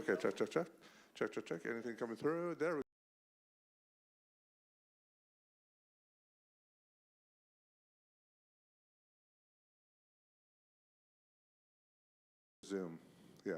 Okay, check, check, check. Check, check, check. Anything coming through? There we go. Zoom. Yeah.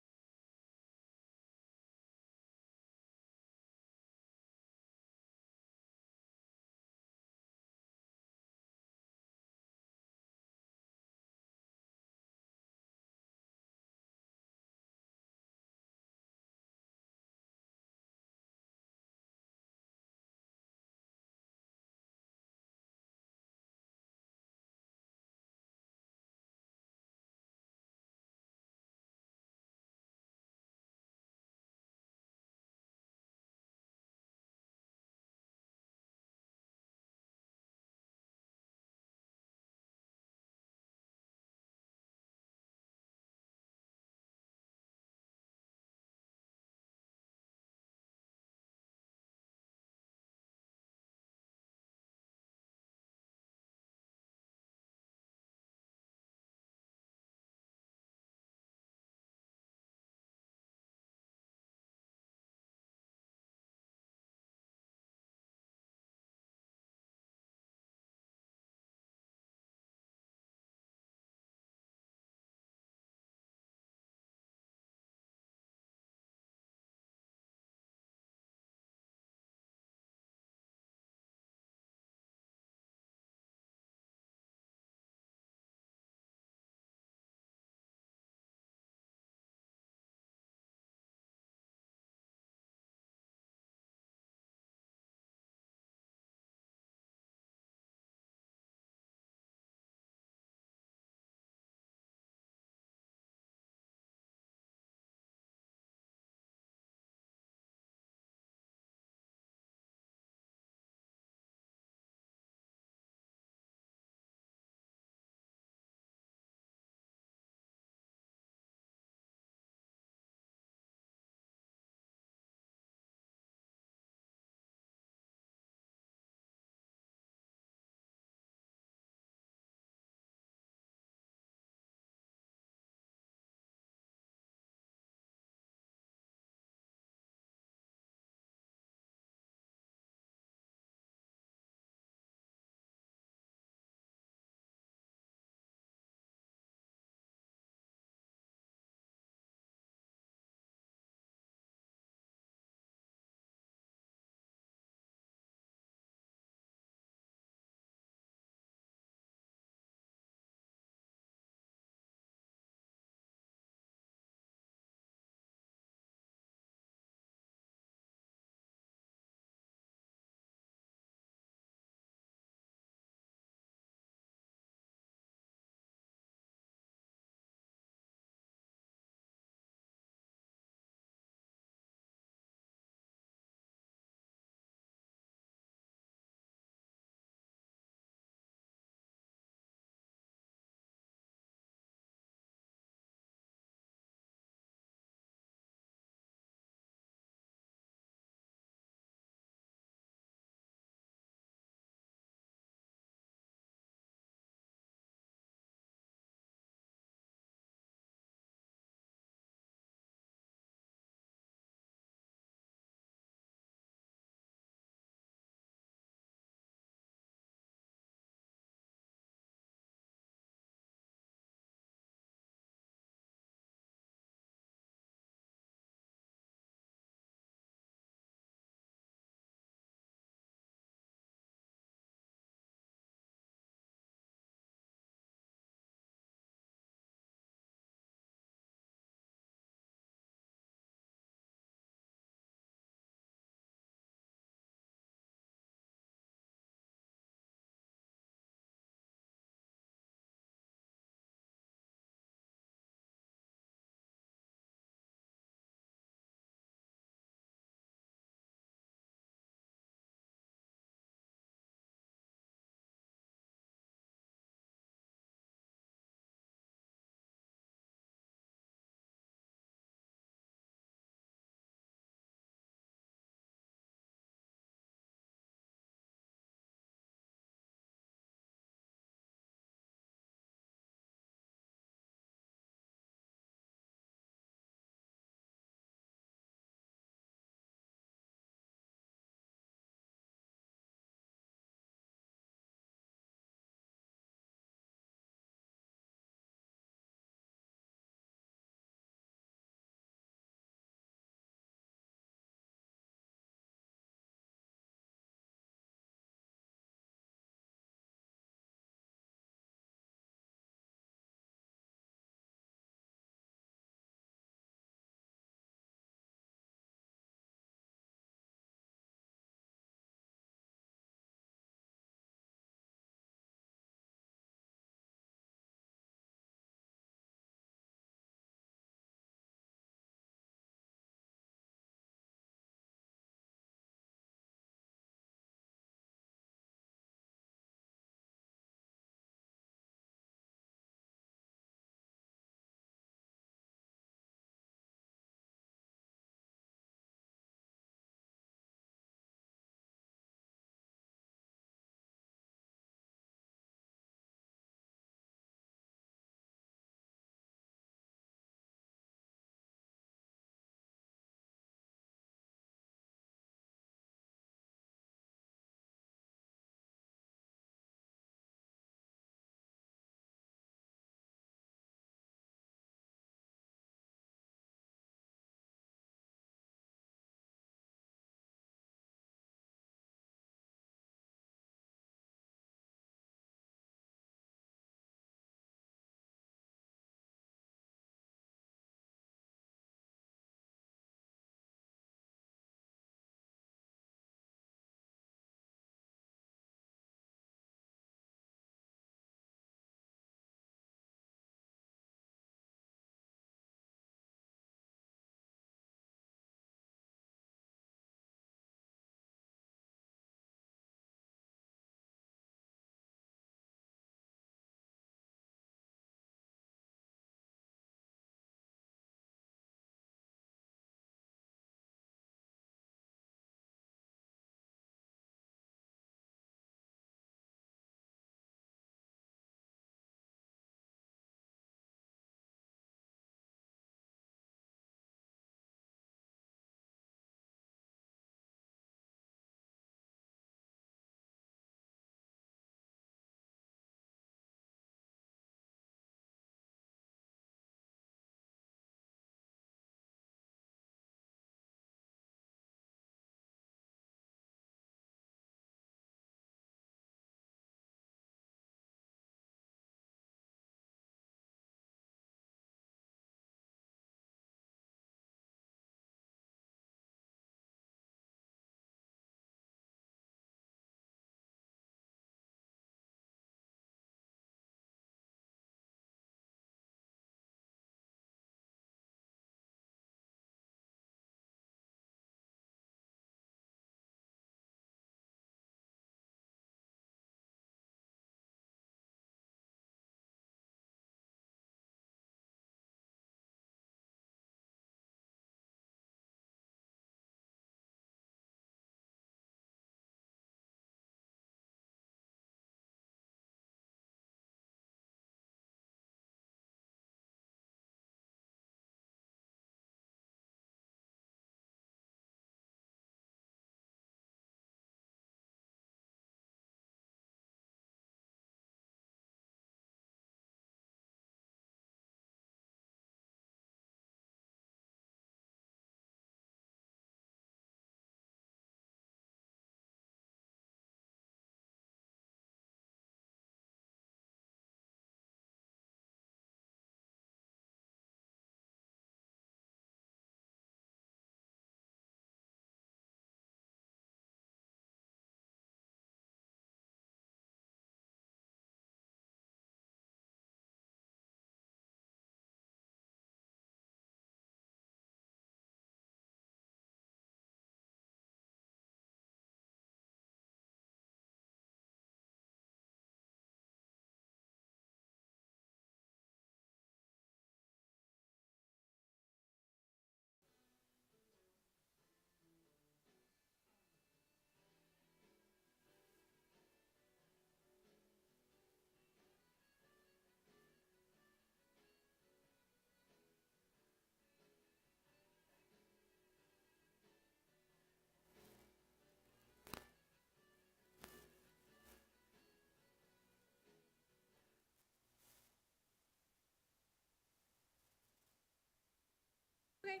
Okay.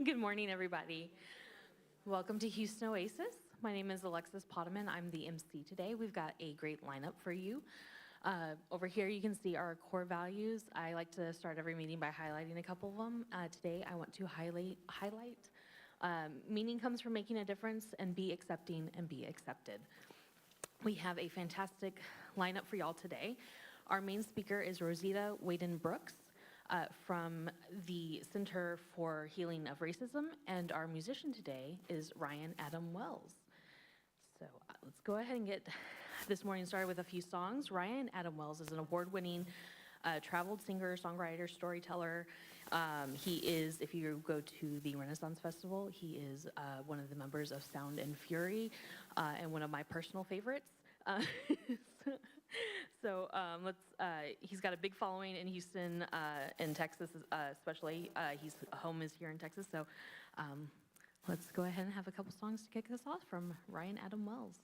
Good morning, everybody. Welcome to Houston Oasis. My name is Alexis Potaman. I'm the MC today. We've got a great lineup for you. Over here, you can see our core values. I like to start every meeting by highlighting a couple of them. Today, I want to highlight meaning comes from making a difference, and be accepting and be accepted. We have a fantastic lineup for y'all today. Our main speaker is Rosita Waden-Brooks from the Center for Healing of Racism, and our musician today is Ryan Adam Wells. So let's go ahead and get this morning started with a few songs. Ryan Adam Wells is an award-winning traveled singer, songwriter, storyteller. He is, if you go to the Renaissance Festival, he is one of the members of Sound and Fury, and one of my personal favorites. So he's got a big following in Houston and Texas, especially. His home is here in Texas. So let's go ahead and have a couple songs to kick us off from Ryan Adam Wells.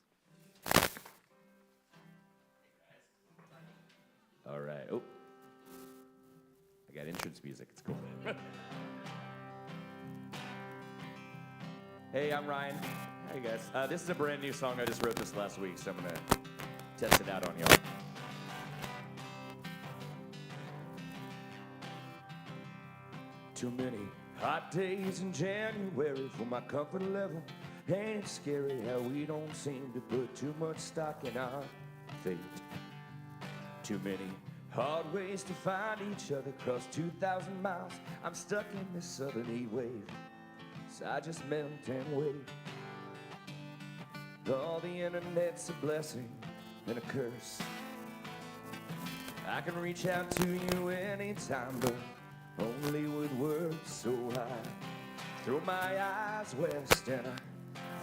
All right. Oh, I got entrance music. It's cool. Hey, I'm Ryan. Hey, guys. This is a brand new song. I just wrote this last week, so I'm going to test it out on y'all. Too many hot days in January for my comfort level. Ain't it scary how we don't seem to put too much stock in our fate? Too many hard ways to find each other across 2,000 miles. I'm stuck in this southern heat wave, so I just melt and wait. All the internet's a blessing and a curse. I can reach out to you anytime, but only with words so high. Throw my eyes west and I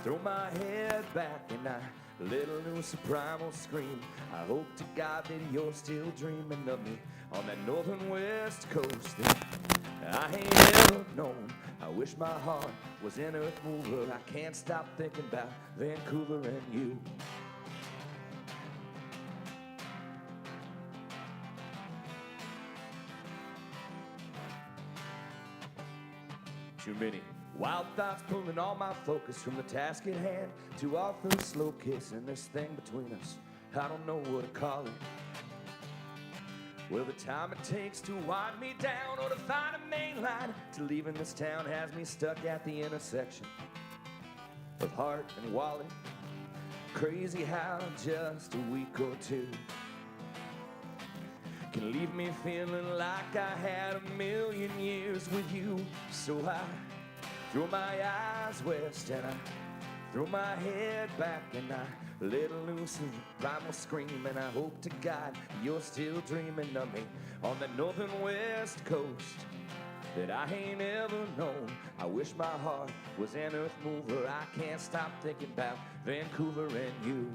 throw my head back and I let loose a primal scream. I hope to God that you're still dreaming of me on that northern west coast that I ain't ever known. I wish my heart was an earth mover. I can't stop thinking about Vancouver and you. Too many wild thoughts pulling all my focus from the task at hand to our first slow kiss and this thing between us. I don't know what to call it. Well, the time it takes to wind me down or to find a main line to leaving this town has me stuck at the intersection of heart and wallet. Crazy how just a week or two can leave me feeling like I had a million years with you. So I throw my eyes west and I throw my head back and I let loose a primal scream. And I hope to God you're still dreaming of me on the northern west coast that I ain't ever known. I wish my heart was an earth mover. I can't stop thinking about Vancouver and you.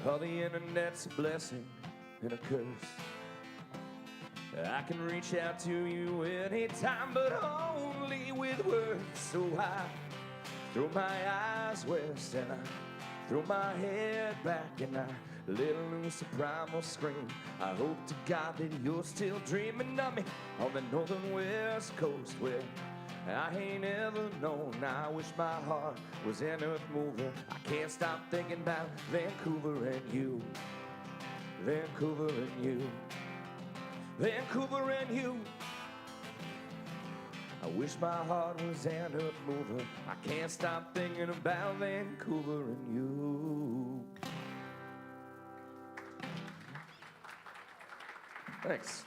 Oh, the internet's a blessing and a curse. I can reach out to you anytime, but only with words. So I throw my eyes west and I throw my head back and I let loose a primal scream. I hope to God that you're still dreaming of me on the northern west coast where I ain't ever known. I wish my heart was an earth mover. I can't stop thinking about Vancouver and you. Vancouver and you. Vancouver and you. I wish my heart was an earth mover. I can't stop thinking about Vancouver and you. Thanks.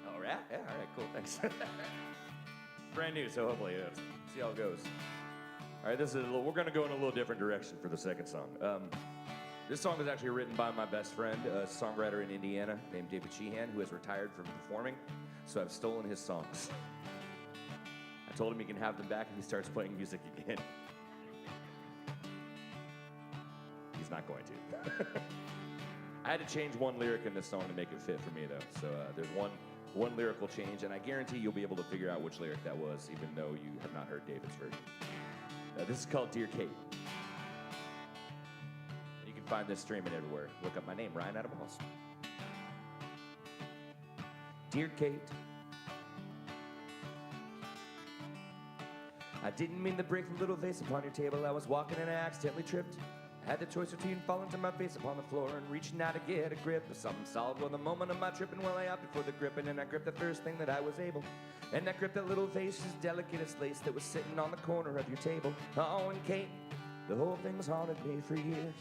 All right, yeah, all right, cool, thanks. Brand new, so hopefully, see how it goes. All right, we're gonna go in a little different direction for the second song. This song was actually written by my best friend, a songwriter in Indiana named David Sheehan, who has retired from performing, so I've stolen his songs. I told him he can have them back if he starts playing music again. He's not going to. I had to change one lyric in this song to make it fit for me, though, so there's one lyrical change, and I guarantee you'll be able to figure out which lyric that was, even though you have not heard David's version. This is called Dear Kate. You can find this streaming everywhere. Look up my name, Ryan Adam Wells. Dear Kate, I didn't mean to break the little vase upon your table. I was walking and I accidentally tripped. I had the choice between falling to my face upon the floor and reaching out to get a grip of something solid. Well, the moment of my tripping, well, I opted for the grip, and then I gripped the first thing that I was able. And I gripped that little vase as delicate as lace that was sitting on the corner of your table. Oh, and Kate, the whole thing's haunted me for years.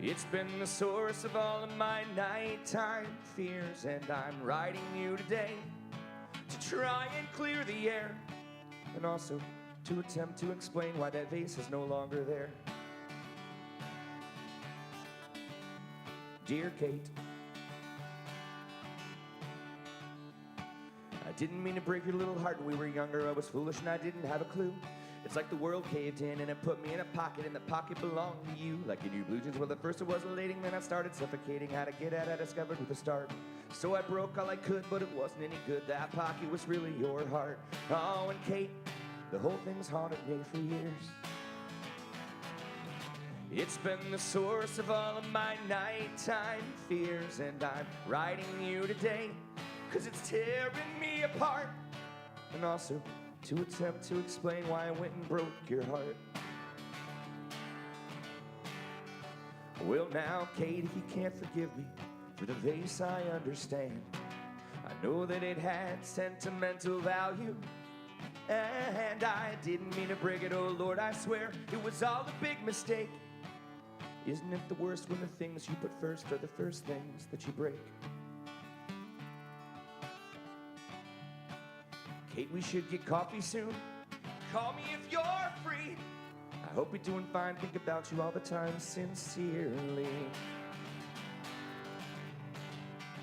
It's been the source of all of my nighttime fears, and I'm writing you today to try and clear the air, and also to attempt to explain why that vase is no longer there. Dear Kate, I didn't mean to break your little heart when we were younger. I was foolish and I didn't have a clue. It's like the world caved in and it put me in a pocket, and the pocket belonged to you. Like you knew blue jeans, well, at first it was elating, then I started suffocating. How to get at, I discovered with a start. So I broke all I could, but it wasn't any good. That pocket was really your heart. Oh, and Kate, the whole thing's haunted me for years. It's been the source of all of my nighttime fears, and I'm writing you today 'cause it's tearing me apart, and also to attempt to explain why I went and broke your heart. Well now, Kate, if you can't forgive me for the vase, I understand. I know that it had sentimental value, and I didn't mean to break it, oh Lord, I swear it was all a big mistake. Isn't it the worst when the things you put first are the first things that you break? Kate, we should get coffee soon. Call me if you're free. I hope you're doing fine. Think about you all the time. Sincerely,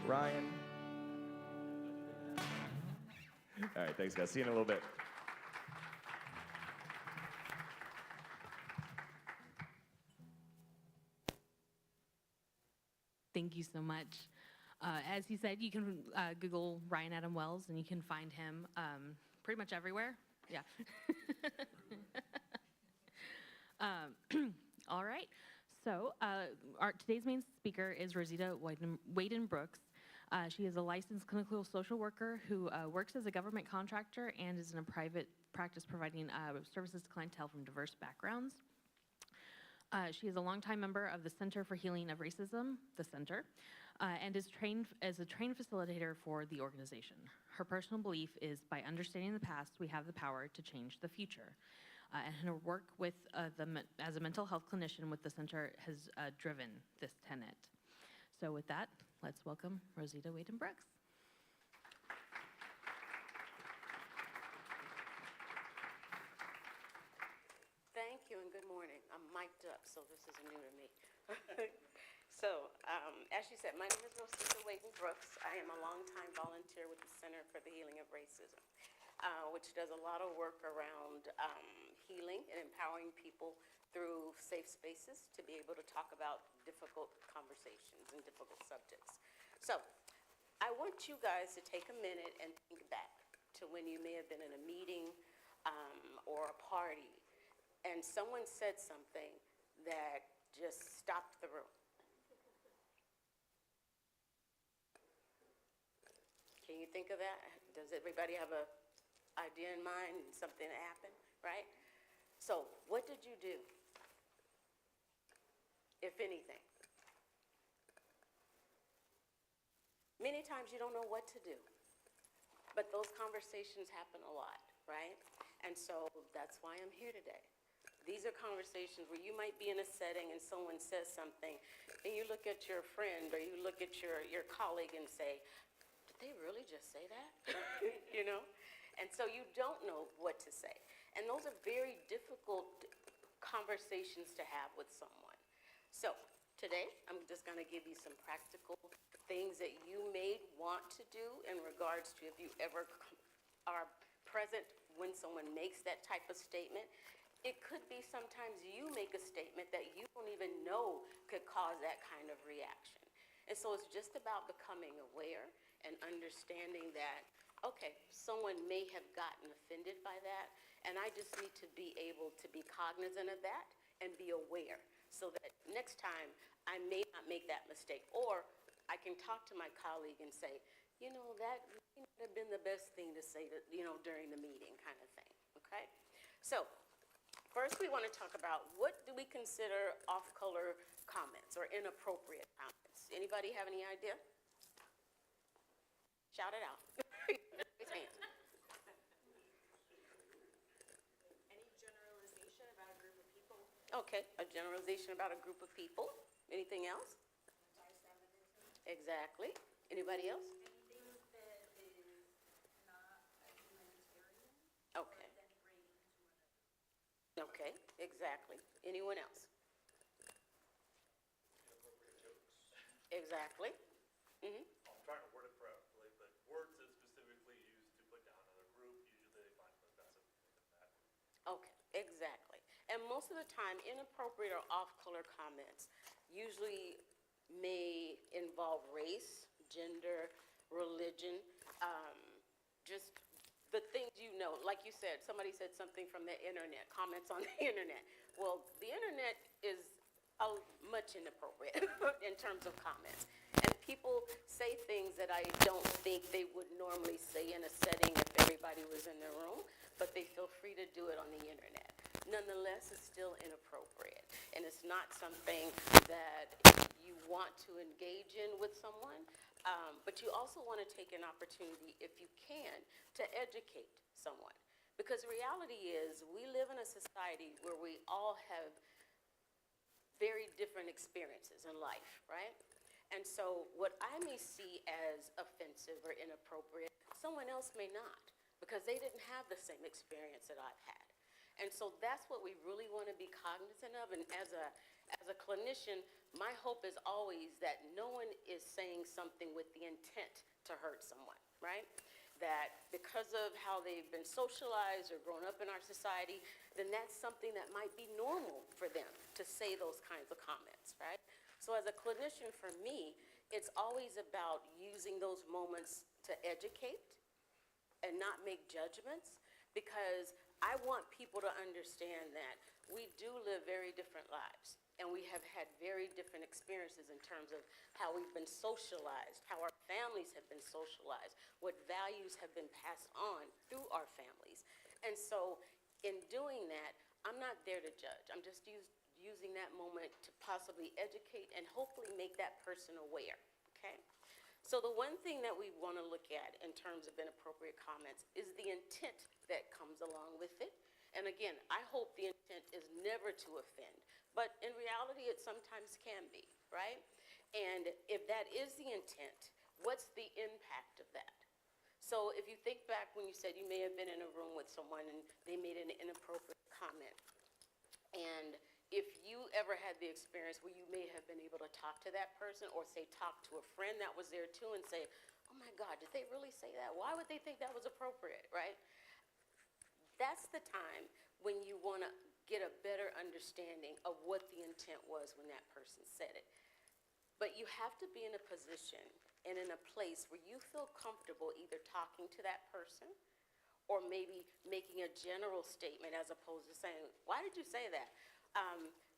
Ryan. All right, thanks, guys. See you in a little bit. Thank you so much. As he said, you can Google Ryan Adam Wells, and you can find him pretty much everywhere. Yeah. All right. So today's main speaker is Rosita Waden-Brooks. She is a licensed clinical social worker who works as a government contractor and is in a private practice providing services to clientele from diverse backgrounds. She is a longtime member of the Center for Healing of Racism, the Center, and is trained as a trained facilitator for the organization. Her personal belief is by understanding the past, we have the power to change the future. And her work with as a mental health clinician with the center has driven this tenet. So with that, let's welcome Rosita Waden-Brooks. Thank you and good morning. I'm mic'd up, so this is new to me. So, as she said, my name is Rosita Waden-Brooks. I am a longtime volunteer with the Center for the Healing of Racism, which does a lot of work around healing and empowering people through safe spaces to be able to talk about difficult conversations and difficult subjects. So, I want you guys to take a minute and think back to when you may have been in a meeting or a party and someone said something that just stopped the room. Can you think of that? Does everybody have an idea in mind, something that happened, right? So what did you do, if anything? Many times you don't know what to do, but those conversations happen a lot, right? And so that's why I'm here today. These are conversations where you might be in a setting and someone says something, and you look at your friend or you look at your colleague and say, did they really just say that? You know? And so you don't know what to say. And those are very difficult conversations to have with someone. So today, I'm just going to give you some practical things that you may want to do in regards to if you ever are present when someone makes that type of statement. It could be sometimes you make a statement that you don't even know could cause that kind of reaction. And so it's just about becoming aware and understanding that, okay, someone may have gotten offended by that, And I just need to be able to be cognizant of that and be aware so that next time I may not make that mistake. Or I can talk to my colleague and say, you know, that may not have been the best thing to say, during the meeting kind of thing, okay? So first we want to talk about what do we consider off-color comments or inappropriate comments. Anybody have any idea? Shout it out. Raise hand. Any generalization about a group of people? Okay, a generalization about a group of people. Anything else? Exactly. Anybody else? Anything that is not a humanitarian Okay, or denigrating to another. okay, exactly. Anyone else? Exactly. Mm-hmm. I'm trying to word it correctly, but words that specifically used to put down another group, usually they find them offensive because of that. Okay, exactly. And most of the time, inappropriate or off-color comments usually may involve race, gender, religion, just the things you know. Like you said, somebody said something from the internet, comments on the internet. Well, the internet is much inappropriate in terms of comments. And people say things that I don't think they would normally say in a setting if everybody was in the room, but they feel free to do it on the internet. Nonetheless, it's still inappropriate, and it's not something that you want to engage in with someone, but you also want to take an opportunity, if you can, to educate someone. Because the reality is, we live in a society where we all have very different experiences in life, right? And so what I may see as offensive or inappropriate, someone else may not, because they didn't have the same experience that I've had. And so that's what we really want to be cognizant of. And as a clinician, my hope is always that no one is saying something with the intent to hurt someone, right? That because of how they've been socialized or grown up in our society, then that's something that might be normal for them to say those kinds of comments, right? So as a clinician, for me, it's always about using those moments to educate and not make judgments, because I want people to understand that we do live very different lives, and we have had very different experiences in terms of how we've been socialized, how our families have been socialized, what values have been passed on through our families. And so in doing that, I'm not there to judge. I'm just using that moment to possibly educate and hopefully make that person aware, okay? So the one thing that we want to look at in terms of inappropriate comments is the intent that comes along with it. And again, I hope the intent is never to offend, but in reality, it sometimes can be, right? And if that is the intent, what's the impact of that? So if you think back when you said you may have been in a room with someone and they made an inappropriate comment, and if you ever had the experience where you may have been able to talk to that person or say talk to a friend that was there too and say, oh my God, did they really say that? Why would they think that was appropriate, right? That's the time when you want to get a better understanding of what the intent was when that person said it. But you have to be in a position and in a place where you feel comfortable either talking to that person or maybe making a general statement as opposed to saying, why did you say that?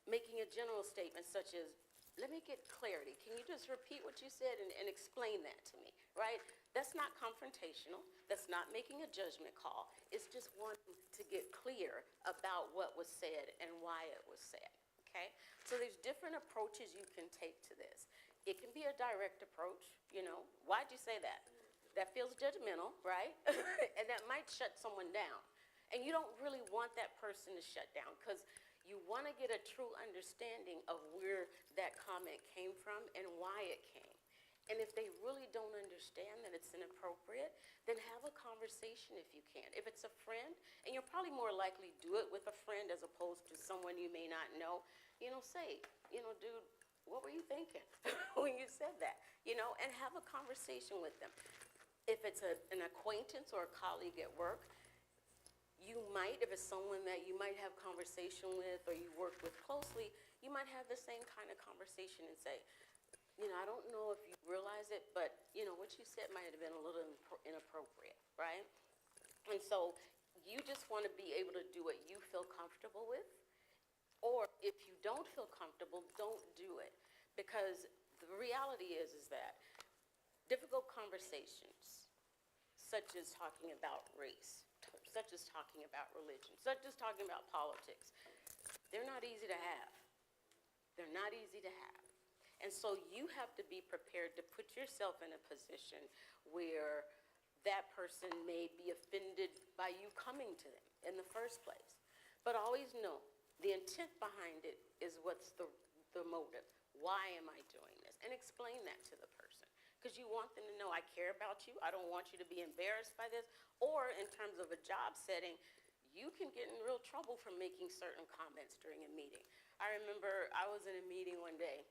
Making a general statement such as, let me get clarity. Can you just repeat what you said and explain that to me, right? That's not confrontational. That's not making a judgment call. It's just wanting to get clear about what was said and why it was said, okay? So there's different approaches you can take to this. It can be a direct approach, why'd you say that? That feels judgmental, right? And that might shut someone down. And you don't really want that person to shut down, because you want to get a true understanding of where that comment came from and why it came. And if they really don't understand that it's inappropriate, then have a conversation if you can. If it's a friend, and you'll probably more likely do it with a friend as opposed to someone you may not know, say, dude, what were you thinking when you said that? And have a conversation with them. If it's an acquaintance or a colleague at work, you might, if it's someone that you might have conversation with or you work with closely, you might have the same kind of conversation and say, I don't know if you realize it, but, what you said might have been a little inappropriate, right? And so you just want to be able to do what you feel comfortable with. Or if you don't feel comfortable, don't do it. Because the reality is that difficult conversations, such as talking about race, such as talking about religion, such as talking about politics, they're not easy to have. They're not easy to have. And so you have to be prepared to put yourself in a position where that person may be offended by you coming to them in the first place. But always know the intent behind it is what's the motive. Why am I doing this? And explain that to the person. Because you want them to know, I care about you. I don't want you to be embarrassed by this. Or in terms of a job setting, you can get in real trouble for making certain comments during a meeting. I remember I was in a meeting one day,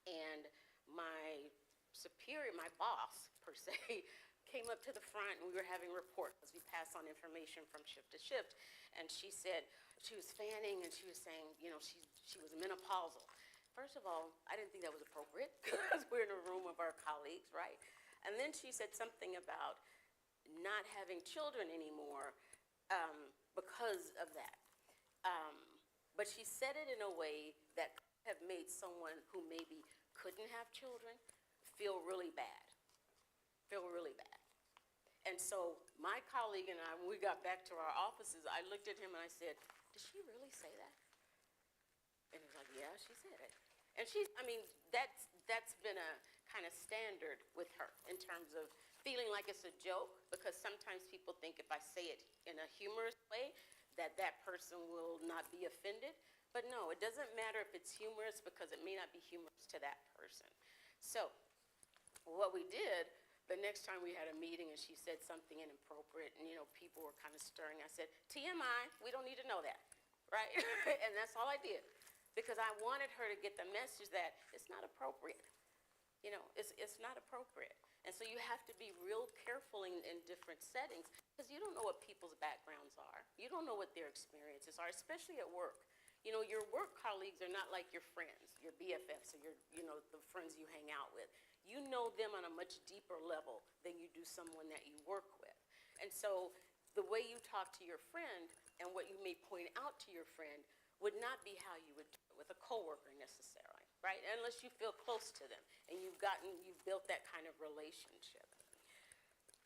and my superior, my boss per se, came up to the front, and we were having a report because we pass on information from shift to shift. And she said, she was fanning, and she was saying, you know, she was menopausal. First of all, I didn't think that was appropriate because we're in a room of our colleagues, right? And then she said something about not having children anymore because of that. But she said it in a way that have made someone who maybe couldn't have children feel really bad. And so my colleague and I, when we got back to our offices, I looked at him and I said, did she really say that? And he was like, yeah, she said it. And that's been a kind of standard with her in terms of feeling like it's a joke, because sometimes people think if I say it in a humorous way, that person will not be offended. But no, it doesn't matter if it's humorous, because it may not be humorous to that person. So what we did, the next time we had a meeting and she said something inappropriate and, you know, people were kind of stirring, I said, TMI, we don't need to know that, right? And that's all I did, because I wanted her to get the message that it's not appropriate. You know, it's not appropriate. And so you have to be real careful in different settings, because you don't know what people's backgrounds are. You don't know what their experiences are, especially at work. You know, your work colleagues are not like your friends, your BFFs, or the friends you hang out with. You know them on a much deeper level than you do someone that you work with. And so the way you talk to your friend and what you may point out to your friend would not be how you would do it with a coworker necessarily, right? Unless you feel close to them and you've built that kind of relationship.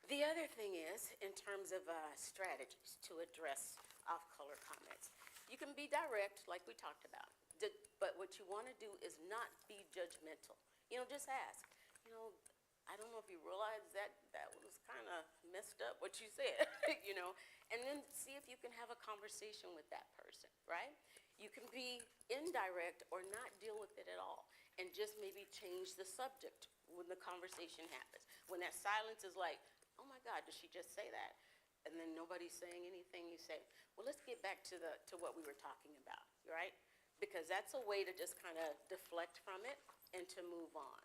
The other thing is, in terms of strategies to address off-color comments, you can be direct, like we talked about, but what you want to do is not be judgmental. You know, just ask, you know, I don't know if you realize that was kind of messed up what you said, you know, and then see if you can have a conversation with that person, right? You can be indirect or not deal with it at all, and just maybe change the subject when the conversation happens. When that silence is like, oh my God, did she just say that? And then nobody's saying anything, you say, well, let's get back to what we were talking about, right? Because that's a way to just kind of deflect from it and to move on.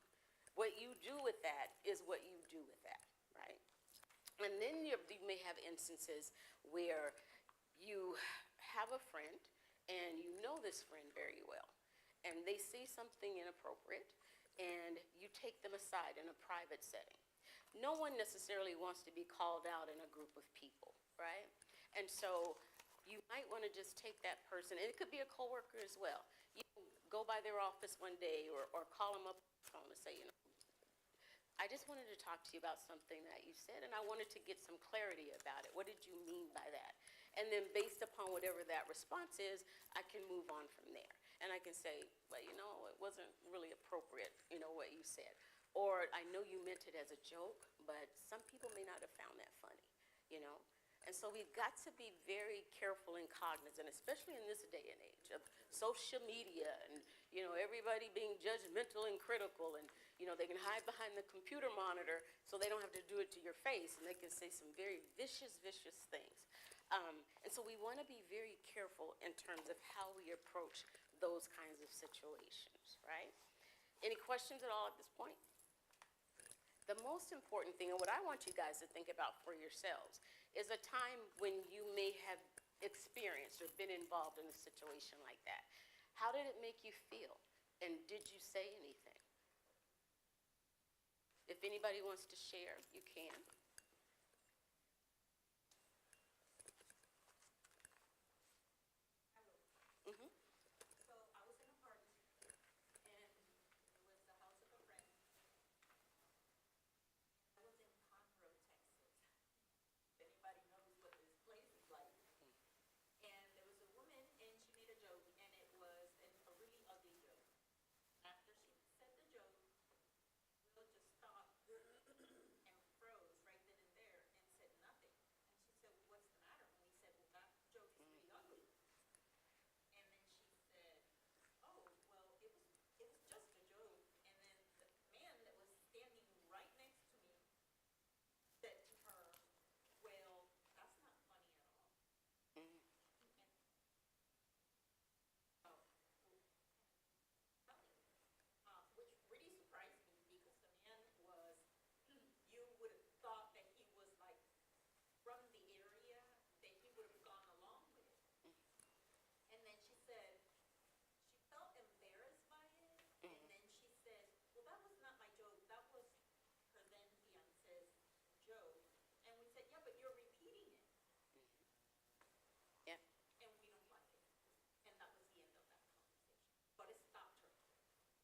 What you do with that is what you do with that, right? And then you may have instances where you have a friend and you know this friend very well, and they say something inappropriate, and you take them aside in a private setting. No one necessarily wants to be called out in a group of people, right? And so you might want to just take that person, and it could be a coworker as well. You go by their office one day or call them up on the phone and say, you know, I just wanted to talk to you about something that you said, and I wanted to get some clarity about it. What did you mean by that? And then based upon whatever that response is, I can move on from there. And I can say, well, you know, it wasn't really appropriate, you know, what you said. Or I know you meant it as a joke, but some people may not have found that funny, you know. And so we've got to be very careful and cognizant, especially in this day and age of social media and, you know, everybody being judgmental and critical, and, you know, they can hide behind the computer monitor so they don't have to do it to your face, and they can say some very vicious things. And so we want to be very careful in terms of how we approach those kinds of situations, right? Any questions at all at this point? The most important thing, and what I want you guys to think about for yourselves, is a time when you may have experienced or been involved in a situation like that. How did it make you feel? And did you say anything? If anybody wants to share, you can.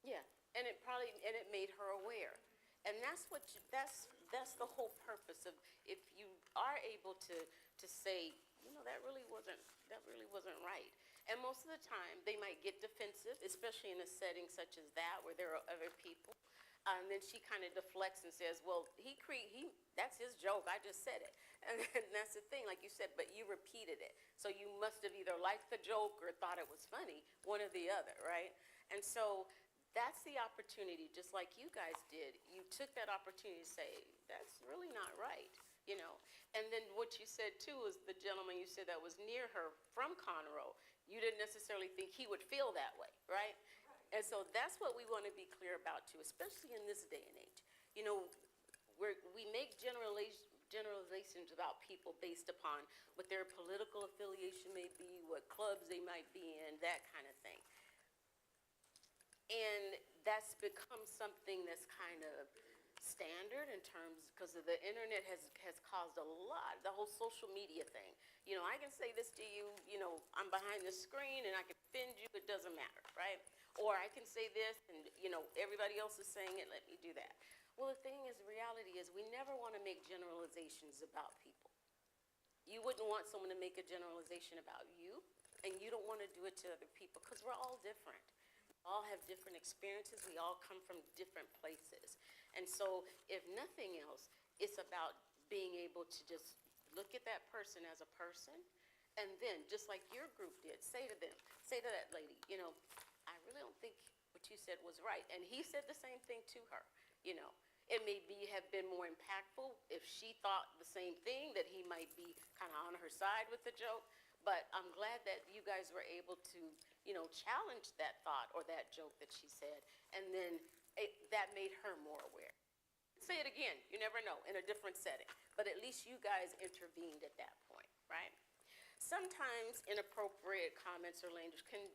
Yeah, and it made her aware. And that's that's the whole purpose of, if you are able to say, that really wasn't right. And most of the time, they might get defensive, especially in a setting such as that where there are other people. And then she kind of deflects and says, well, that's his joke, I just said it. And that's the thing, like you said, but you repeated it. So you must have either liked the joke or thought it was funny, one or the other, right? And so that's the opportunity, just like you guys did. You took that opportunity to say, that's really not right, you know? And then what you said too is the gentleman you said that was near her from Conroe, you didn't necessarily think he would feel that way, right? And so that's what we want to be clear about too, especially in this day and age. You know, we make generalizations about people based upon what their political affiliation may be, what clubs they might be in, that kind of thing. And that's become something that's kind of standard in terms, because of the internet has caused a lot, the whole social media thing. You know, I can say this to you, you know, I'm behind the screen and I can offend you, it doesn't matter, right? Or I can say this and, you know, everybody else is saying it, let me do that. Well, the thing is, reality is we never want to make generalizations about people. You wouldn't want someone to make a generalization about you, and you don't want to do it to other people, because we're all different. We all have different experiences. We all come from different places. And so if nothing else, it's about being able to just look at that person as a person, and then, just like your group did, say to that lady, you know, I really don't think what you said was right. And he said the same thing to her, you know. It may have been more impactful if she thought the same thing, that he might be kind of on her side with the joke. But I'm glad that you guys were able to, you know, challenge that thought or that joke that she said. And then that made her more aware. Say it again, you never know, in a different setting. But at least you guys intervened at that point, right? Sometimes inappropriate comments or language can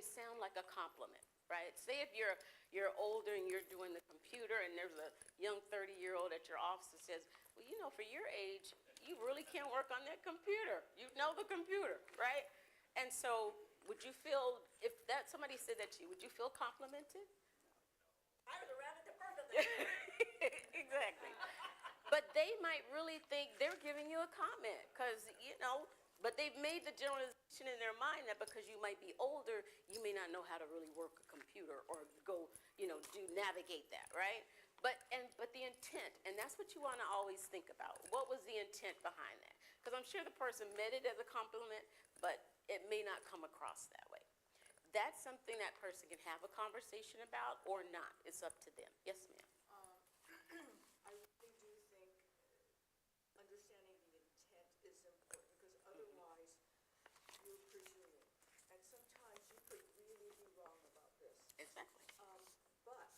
sound like a compliment, right? Say if you're older and you're doing the computer and there's a young 30-year-old at your office that says, well, you know, for your age, you really can't work on that computer. You know the computer, right? And so would you feel, if somebody said that to you, would you feel complimented? I was around at the birth of Exactly. But they might really think they're giving you a comment because, you know, but they've made the generalization in their mind that because you might be older, you may not know how to really work a computer or go, you know, navigate that, right? But the intent, and that's what you want to always think about. What was the intent behind that? Because I'm sure the person meant it as a compliment, but it may not come across that way. That's something that person can have a conversation about or not. It's up to them. Yes, ma'am. I really do think understanding the intent is important, because otherwise you're presuming. And sometimes you could really be wrong about this. Exactly. But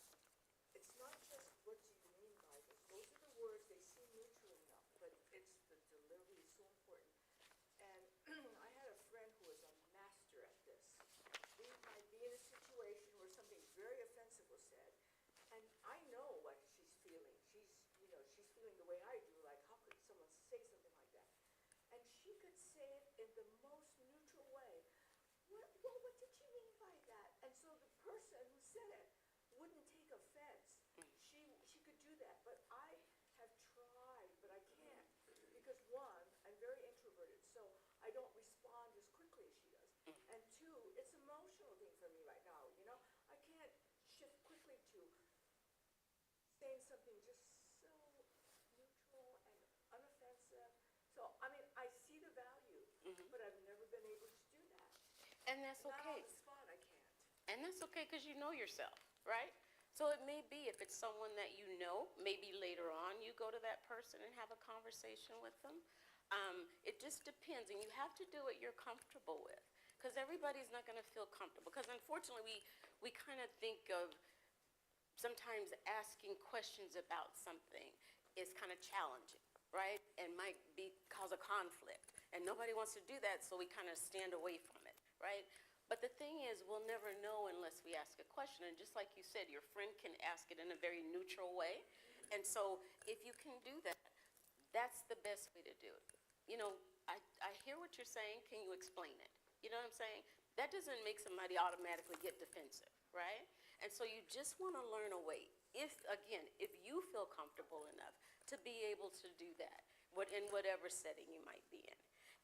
it's not just what do you mean by this. Those are the words, they seem neutral enough, but it's the delivery is so important. And I had a friend who was a master at this. We might be in a situation where something very offensive was said, and I know what she's feeling. She's feeling the way I do, like, how could someone say something like that? And she could say it in the most neutral way. What did you mean by that? And so the person who said it wouldn't take offense. She could do that, but I have tried, but I can't, because one, I'm very introverted, so I don't respond as quickly as she does. And two, it's an emotional thing for me right now, you know? I can't shift quickly to saying something just so neutral and unoffensive. So, I mean, I see the value, but I've never been able to do that. And that's Not okay. on the spot, I can't. And that's okay because you know yourself, right? So it may be, if it's someone that you know, maybe later on you go to that person and have a conversation with them. It just depends, and you have to do what you're comfortable with, because everybody's not going to feel comfortable. Because unfortunately, we kind of think of sometimes asking questions about something is kind of challenging, right? And might cause a conflict. And nobody wants to do that, so we kind of stand away from it, right? But the thing is, we'll never know unless we ask a question. And just like you said, your friend can ask it in a very neutral way. And so if you can do that, that's the best way to do it. You know, I hear what you're saying. Can you explain it? You know what I'm saying? That doesn't make somebody automatically get defensive, right? And so you just want to learn a way, if you feel comfortable enough to be able to do that, in whatever setting you might be in.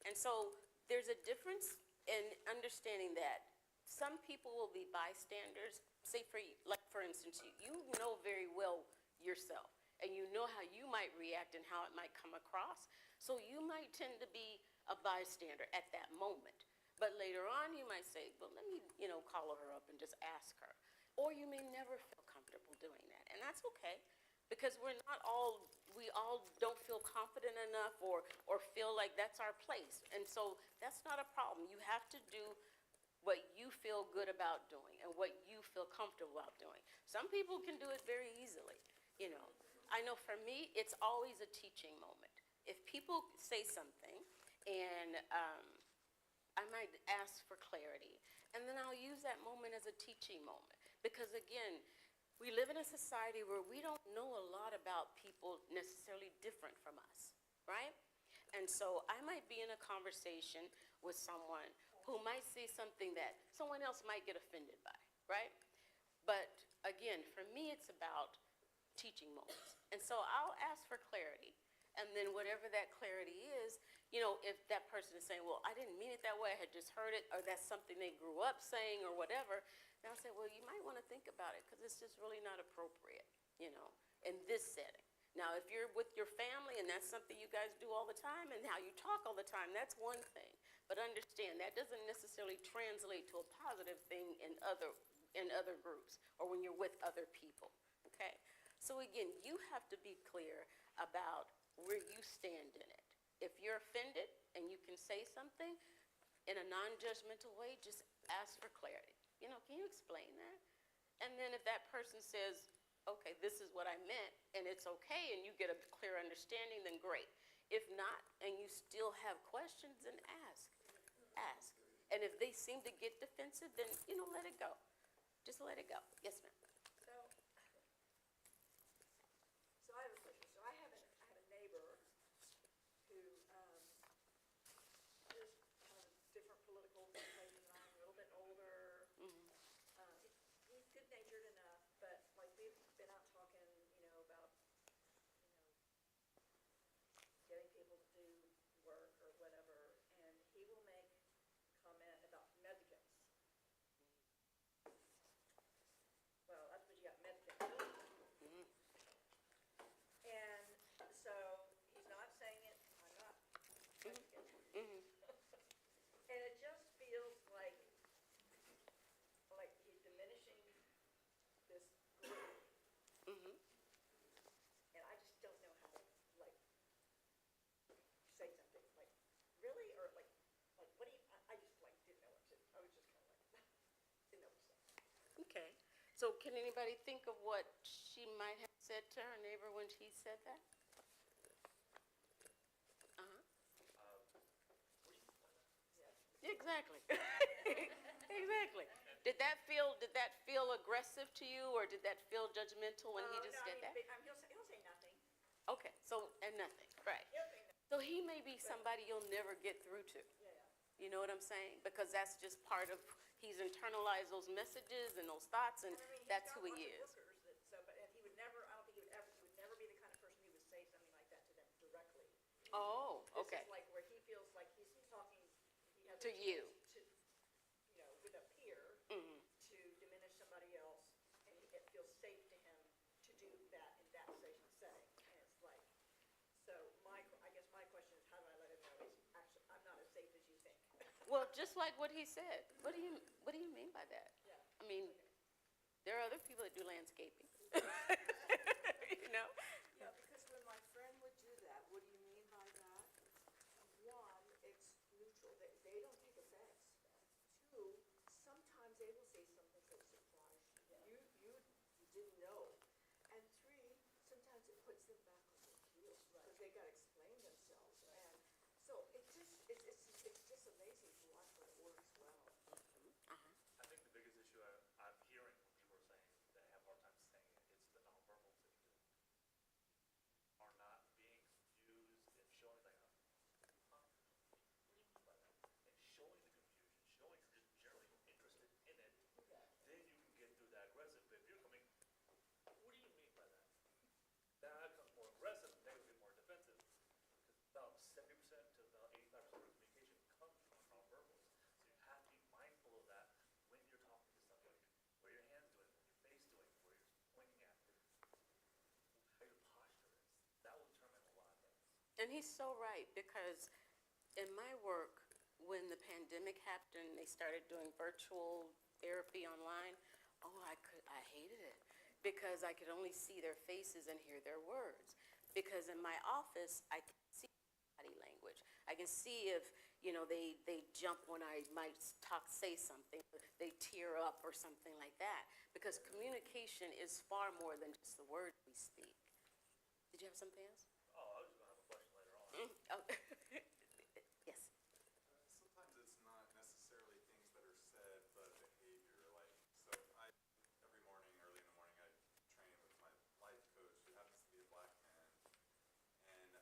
And so there's a difference in understanding that some people will be bystanders. Say like for instance, you know very well yourself, and you know how you might react and how it might come across. So you might tend to be a bystander at that moment. But later on, you might say, well, let me, call her up and just ask her. Or you may never feel comfortable doing that, and that's okay, because we all don't feel confident enough or feel like that's our place. And so that's not a problem. You have to do what you feel good about doing and what you feel comfortable about doing. Some people can do it very easily, I know for me, it's always a teaching moment. If people say something and I might ask for clarity, and then I'll use that moment as a teaching moment. Because again, we live in a society where we don't know a lot about people necessarily different from us, right? And so I might be in a conversation with someone who might say something that someone else might get offended by, right? But again, for me, it's about teaching moments. And so I'll ask for clarity. And then whatever that clarity is, if that person is saying, well, I didn't mean it that way, I had just heard it, or that's something they grew up saying or whatever, then I'll say, well, you might want to think about it because it's just really not appropriate, in this setting. Now, if you're with your family and that's something you guys do all the time and how you talk all the time, that's one thing. But understand, that doesn't necessarily translate to a positive thing in other groups or when you're with other people, okay? So again, you have to be clear about where you stand in it. If you're offended and you can say something in a non-judgmental way, just ask for clarity. Can you explain that? And then if that person says, okay, this is what I meant, and it's okay, and you get a clear understanding, then great. If not, and you still have questions, then ask. And if they seem to get defensive, then, let it go. Just let it go. Yes, ma'am. So I have a question. So I have a neighbor who is kind of different political persuasion than I am, a little bit older. He's good-natured enough, but like we've been out talking, about, getting people to do work or whatever, and he will make comment about mendicants. Well, that's what you got, mendicants. And so he's not saying it, I'm not mendicant. And it just feels like he's diminishing this group. And I just don't know how to, say something, really? Or what do you, I just, didn't know what to, I was just kind of didn't know what to say. Okay. So can anybody think of what she might have said to her neighbor when she said that? Exactly. Exactly. Did that feel aggressive to you, or did that feel judgmental when he just did that? He'll say nothing. Okay, and nothing, right. He'll say nothing. So he may be somebody you'll never get through to. Yeah. You know what I'm saying? Because that's just part of, he's internalized those messages and those thoughts, and that's who he is. But he would never, I don't think he would never be the kind of person who would say something like that to them directly. Oh, okay. This is where he feels like he's talking, he has To a you. chance to, with a peer, to diminish somebody else, and it feels safe to him to do that in that setting. And it's so I guess my question is, how do I let him know actually I'm not as safe as you think? Well, just like what he said. What do you mean by that? Yeah. I mean, there are other people that do landscaping. Yeah, because when my friend would do that, what do you mean by that? One, it's neutral. They don't take offense. Two, sometimes they will say something that surprised you. You didn't know. And three, sometimes it puts them back on their heels because they got to explain themselves. And so it's just amazing to watch when it works well. I think the biggest issue I'm hearing when people are saying they have a hard time saying it's the nonverbals that are not being used in showing what do you mean by that? And showing the confusion, showing you're just generally interested in it, then you can get through that aggressive bit And he's so right, because in my work, when the pandemic happened, they started doing virtual therapy online. Oh, I hated it, because I could only see their faces and hear their words. Because in my office, I can see body language. I can see if, they jump when I might say something, they tear up or something like that. Because communication is far more than just the words we speak. Did you have something else? Oh, I was gonna have a question later on. Oh, yes. Sometimes it's not necessarily things that are said, but behavior. Like, so every morning, early in the morning, I train with my life coach, who happens to be a black man, and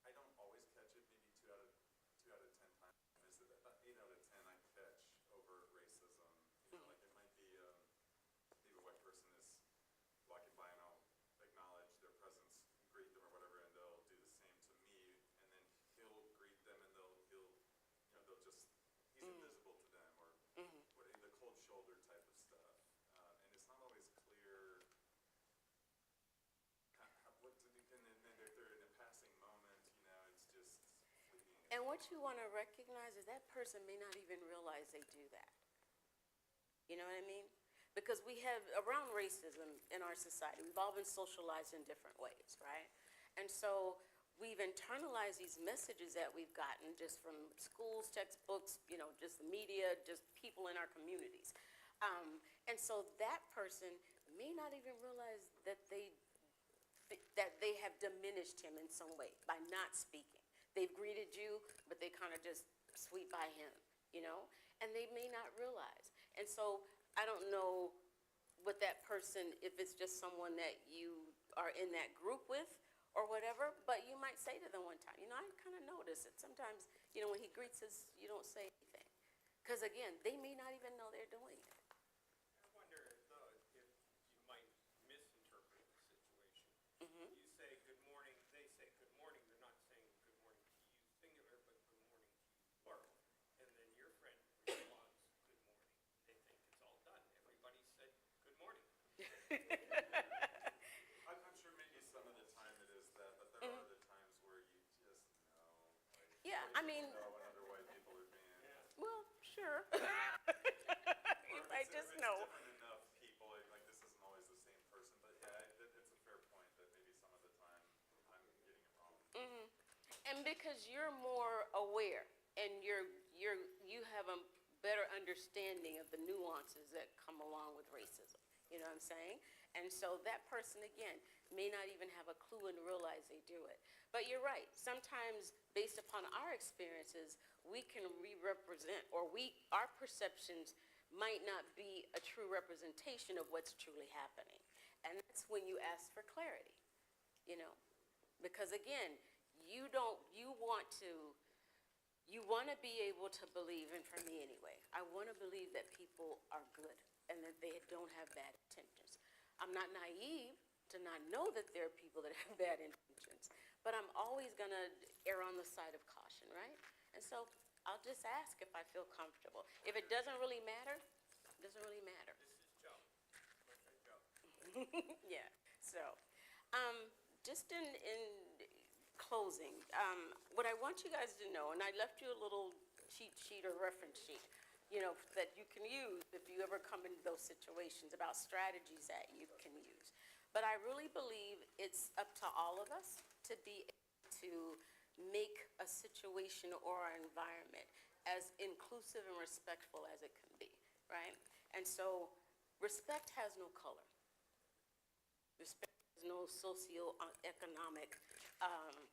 I don't always catch it. Maybe two out of 10 times, is it about 8 out of 10 I catch overt racism. Like it might be maybe a white person is walking by and I'll acknowledge their presence, greet them or whatever, and they'll do the same to me, and then he'll greet them and they'll just, he's invisible to them, or the cold shoulder type of stuff. And it's not always clear what to do, and then if they're in a passing moment, it's just fleeting. And what you want to recognize is that person may not even realize they do that. You know what I mean? Because we have, around racism in our society, we've all been socialized in different ways, right? And so we've internalized these messages that we've gotten just from schools, textbooks, just the media, just people in our communities. And so that person may not even realize that they have diminished him in some way by not speaking. They've greeted you, but they kind of just sweep by him, and they may not realize. And so I don't know what that person, if it's just someone that you are in that group with or whatever, but you might say to them one time, I kind of notice that sometimes, when he greets us, you don't say anything. Because again, they may not even know they're doing it. I wonder, though, if you might misinterpret the situation. Mm-hmm. You say good morning, they say good morning, they're not saying good morning to you singular, but good morning to you plural. And then your friend responds, good morning. They think it's all done. Everybody said good morning. I'm sure maybe some of the time it is that, but there are the times where you just know. Like, Yeah, what I do you mean, know when other white people are being. well, sure. You might just If it's know. different enough people, like this isn't always the same person, but yeah, it's a fair point that maybe some of the time I'm getting it wrong. And because you're more aware and you have a better understanding of the nuances that come along with racism. You know what I'm saying? And so that person, again, may not even have a clue and realize they do it. But you're right. Sometimes, based upon our experiences, we can re-represent, or our perceptions might not be a true representation of what's truly happening. And that's when you ask for clarity, Because again, you want to be able to believe, and for me anyway, I want to believe that people are good and that they don't have bad intentions. I'm not naive to not know that there are people that have bad intentions, but I'm always going to err on the side of caution, right? And so I'll just ask if I feel comfortable. If it doesn't really matter, it doesn't really matter. This is Joe. Like Joe. Yeah, so just in closing, what I want you guys to know, and I left you a little cheat sheet or reference sheet, that you can use if you ever come into those situations, about strategies that you can use. But I really believe it's up to all of us to be able to make a situation or an environment as inclusive and respectful as it can be, right? And so respect has no color. Respect has no socioeconomic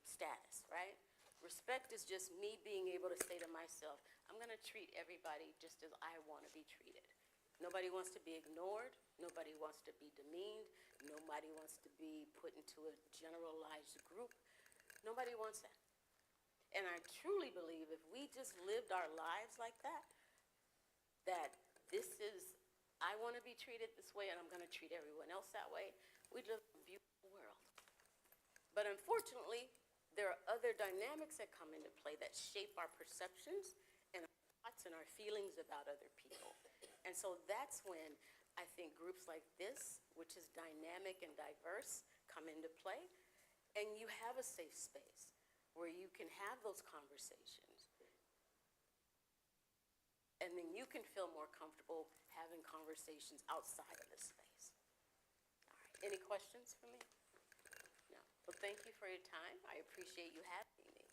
status, right? Respect is just me being able to say to myself, I'm going to treat everybody just as I want to be treated. Nobody wants to be ignored. Nobody wants to be demeaned. Nobody wants to be put into a generalized group. Nobody wants that. And I truly believe if we just lived our lives like that this is, I want to be treated this way and I'm going to treat everyone else that way, we'd live in a beautiful world. But unfortunately, there are other dynamics that come into play that shape our perceptions and our thoughts and our feelings about other people. And so that's when I think groups like this, which is dynamic and diverse, come into play. and you have a safe space where you can have those conversations. And then you can feel more comfortable having conversations outside of this space. All right, any questions for me? No. Well, thank you for your time. I appreciate you having me.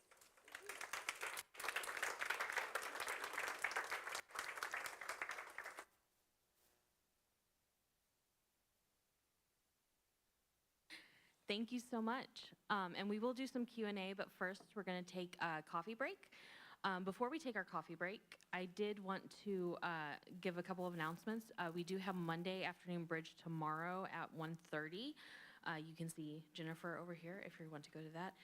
Thank you so much. And we will do some Q&A, but first we're going to take a coffee break. Before we take our coffee break, I did want to give a couple of announcements. We do have Monday afternoon bridge tomorrow at 1:30. You can see Jennifer over here if you want to go to that.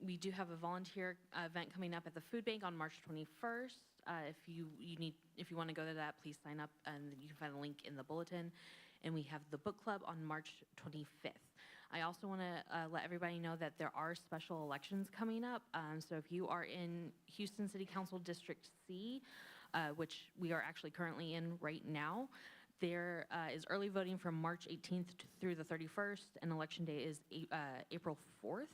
We do have a volunteer event coming up at the food bank on March 21st. If you want to go to that, please sign up, and you can find a link in the bulletin. And we have the book club on March 25th. I also want to let everybody know that there are special elections coming up. So if you are in Houston City Council District C, which we are actually currently in right now, there is early voting from March 18th through the 31st, and election day is April 4th.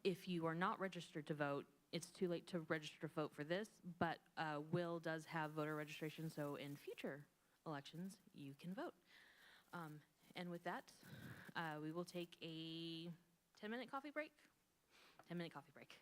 If you are not registered to vote, it's too late to register to vote for this, but Will does have voter registration, so in future elections, you can vote. And with that, we will take a 10-minute coffee break. 10-minute coffee break.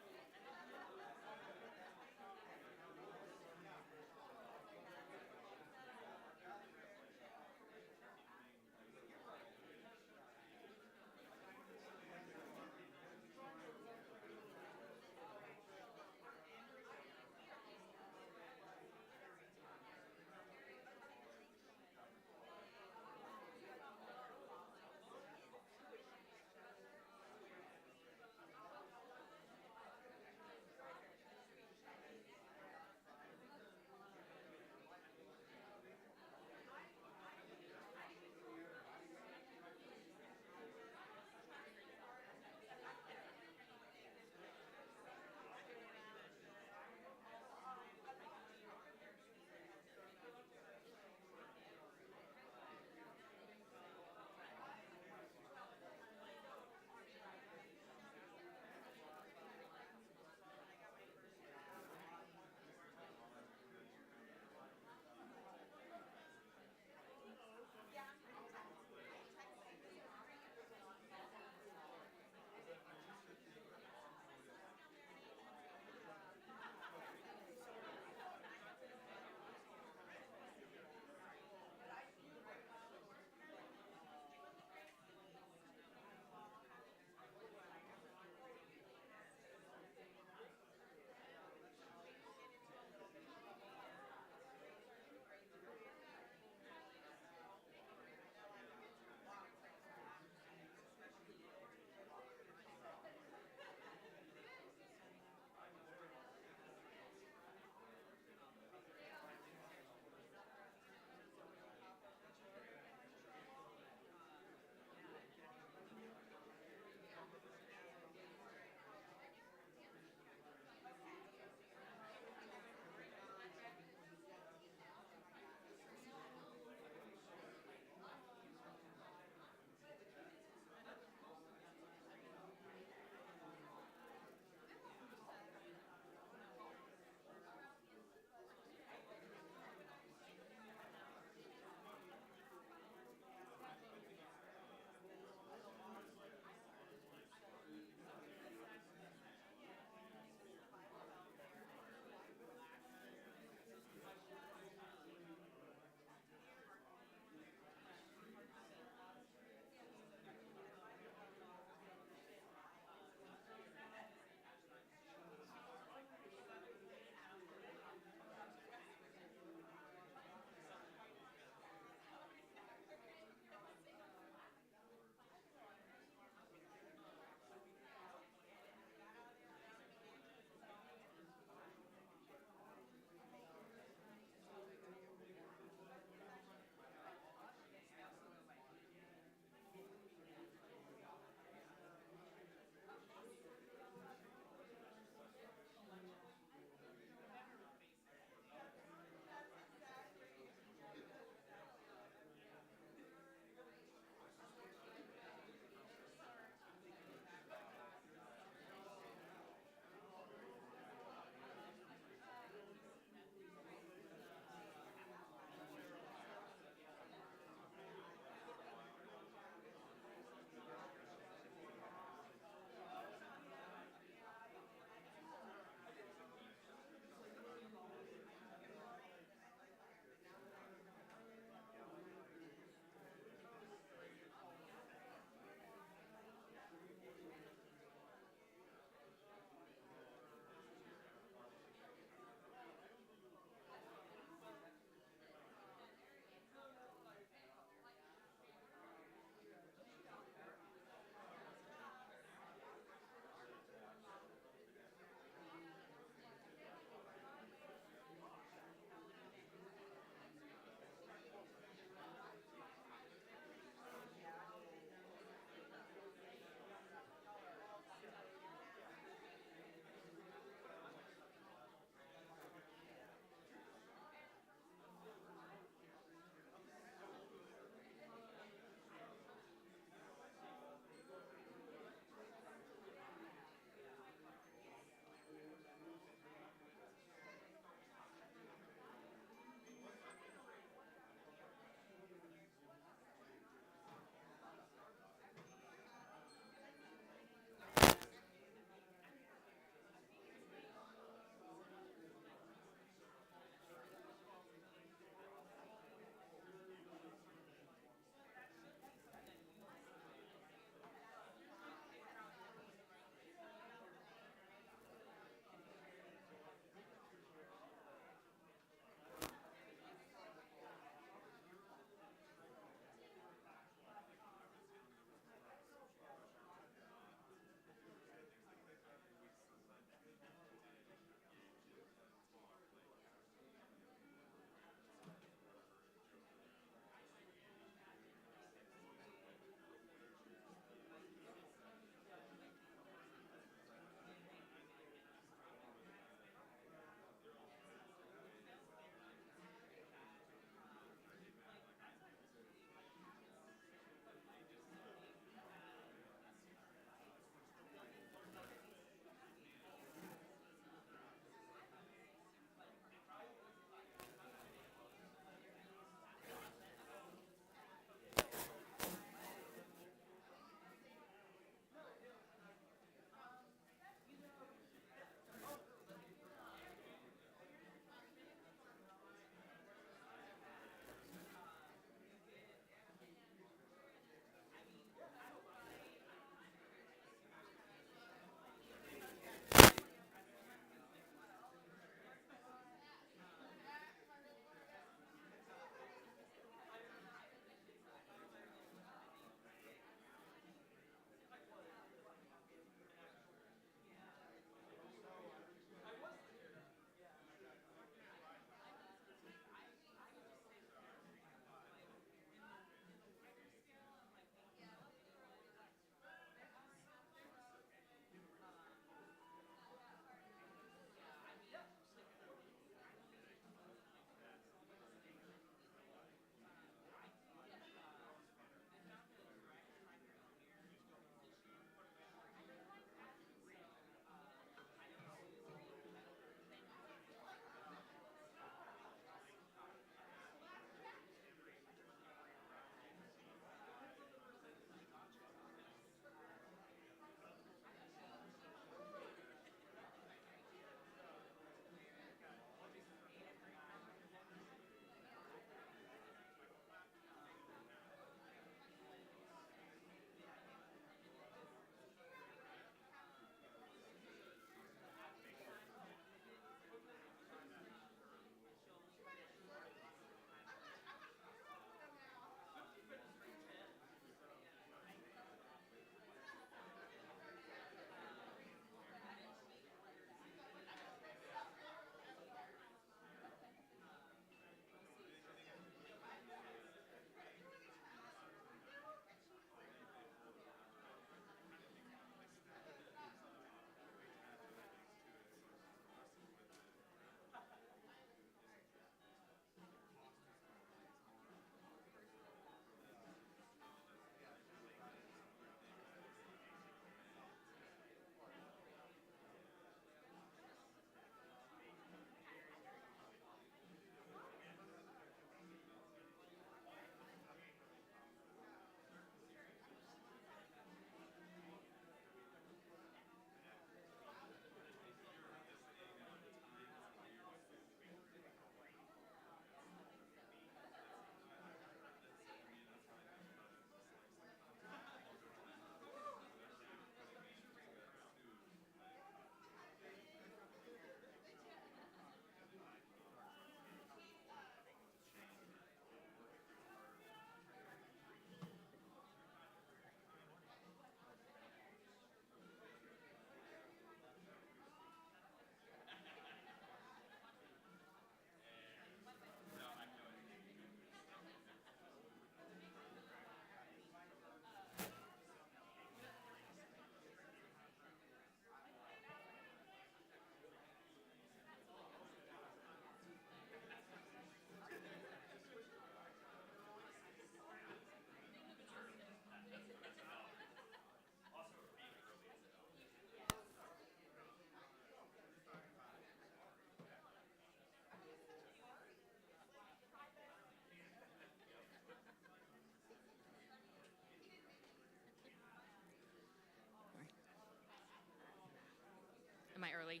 Am I early?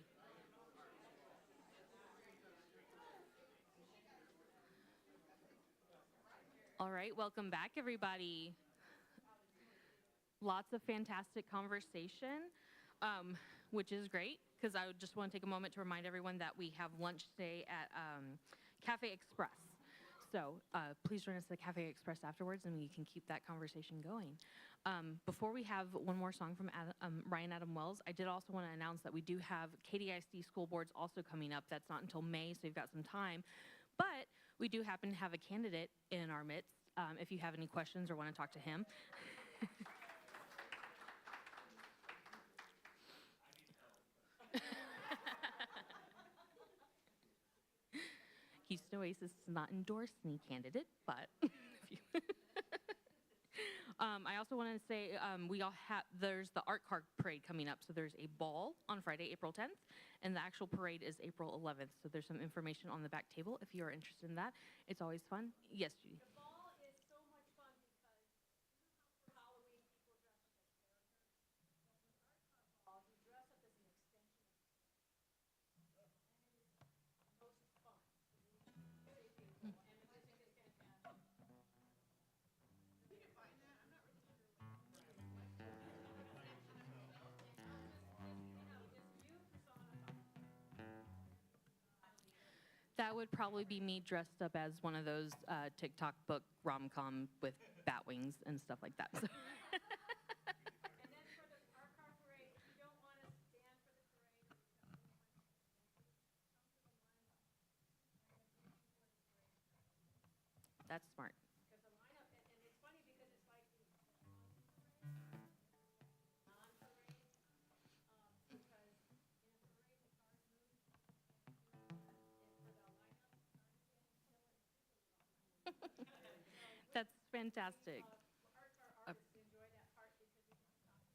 All right, welcome back, everybody. Lots of fantastic conversation, which is great, because I would just want to take a moment to remind everyone that we have lunch today at Cafe Express. So please join us at Cafe Express afterwards, and we can keep that conversation going. Before we have one more song from Ryan Adam Wells, I did also want to announce that we do have KDIC school boards also coming up. That's not until May, so you've got some time. But we do happen to have a candidate in our midst, if you have any questions or want to talk to him. Houston Oasis does not endorse any candidate, but if you I also wanted to say there's the art car parade coming up. So there's a ball on Friday, April 10th, and the actual parade is April 11th. So there's some information on the back table if you are interested in that. It's always fun. Yes, Judy. The ball is so much fun because for Halloween people dress up as characters. Well, with art car ball, you dress up as an extension of yourself. And it's most fun. And the music is fantastic. You can find that. I'm not really sure. That would probably be me dressed up as one of those TikTok book rom-com with bat wings and stuff like that. So. And then for the art car parade, if you don't want to stand for the parade, come to the lineup. That's smart. Because the lineup, and it's funny because it's like the non-parade, because in a parade the cars move, and for the lineup, That's fantastic. art car artists enjoy that part because you can talk to people.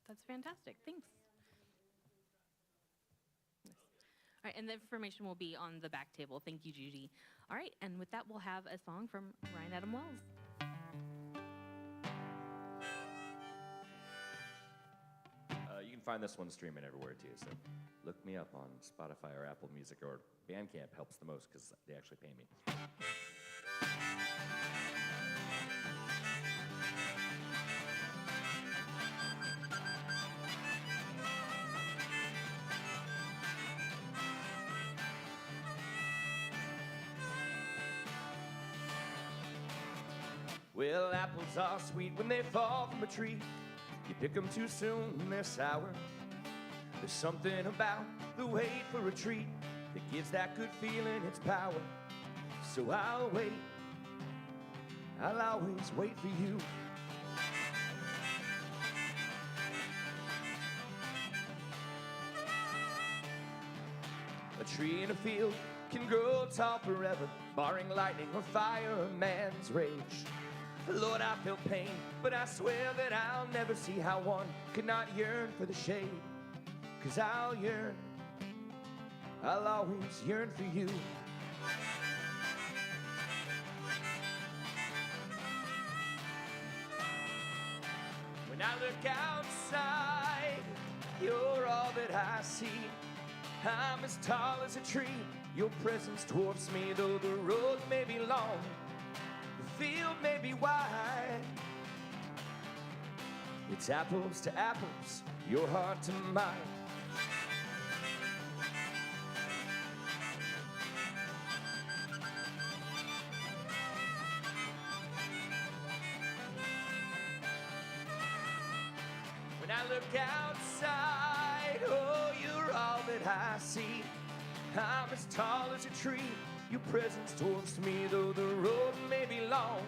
That's fantastic. Thanks. All right, and the information will be on the back table. Thank you, Judy. All right, and with that, we'll have a song from Ryan Adam Wells. You can find this one streaming everywhere too, so look me up on Spotify or Apple Music, or Bandcamp helps the most because they actually pay me. Well, apples are sweet when they fall from a tree. You pick them too soon, they're sour. There's something about the wait for a treat that gives that good feeling its power. So I'll wait, I'll always wait for you. A tree in a field can grow tall forever, barring lightning or fire or man's rage. Lord, I feel pain, but I swear that I'll never see how one could not yearn for the shade. 'Cause I'll yearn, I'll always yearn for you. When I look outside, you're all that I see. I'm as tall as a tree, your presence dwarfs me, though the road may be long. The field may be wide. It's apples to apples, your heart to mine. When I look outside, oh, you're all that I see. I'm as tall as a tree, your presence dwarfs me, though the road may be long,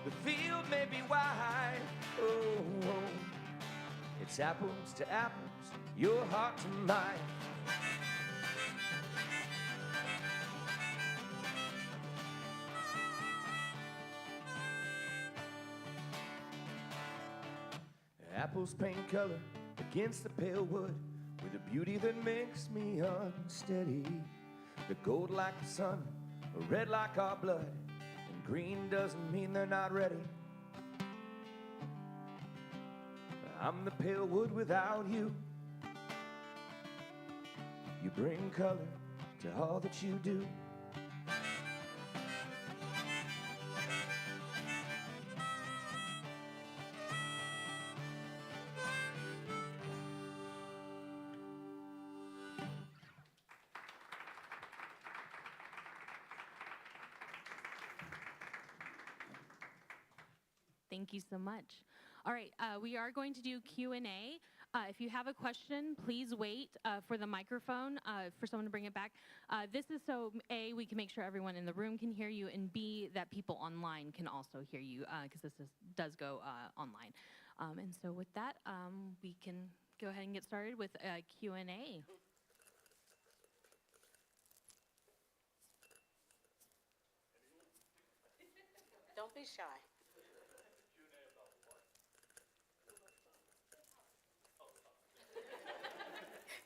the field may be wide. Oh, oh. It's apples to apples, your heart to mine. Apples paint color against the pale wood with a beauty that makes me unsteady. The gold like the sun, red like our blood, and green doesn't mean they're not ready. I'm the pale wood without you. You bring color to all that you do. Thank you so much. All right, we are going to do Q&A. If you have a question, please wait for the microphone for someone to bring it back. This is so, A, we can make sure everyone in the room can hear you, and B, that people online can also hear you, because does go online. And so with that, we can go ahead and get started with Q&A. Don't be shy.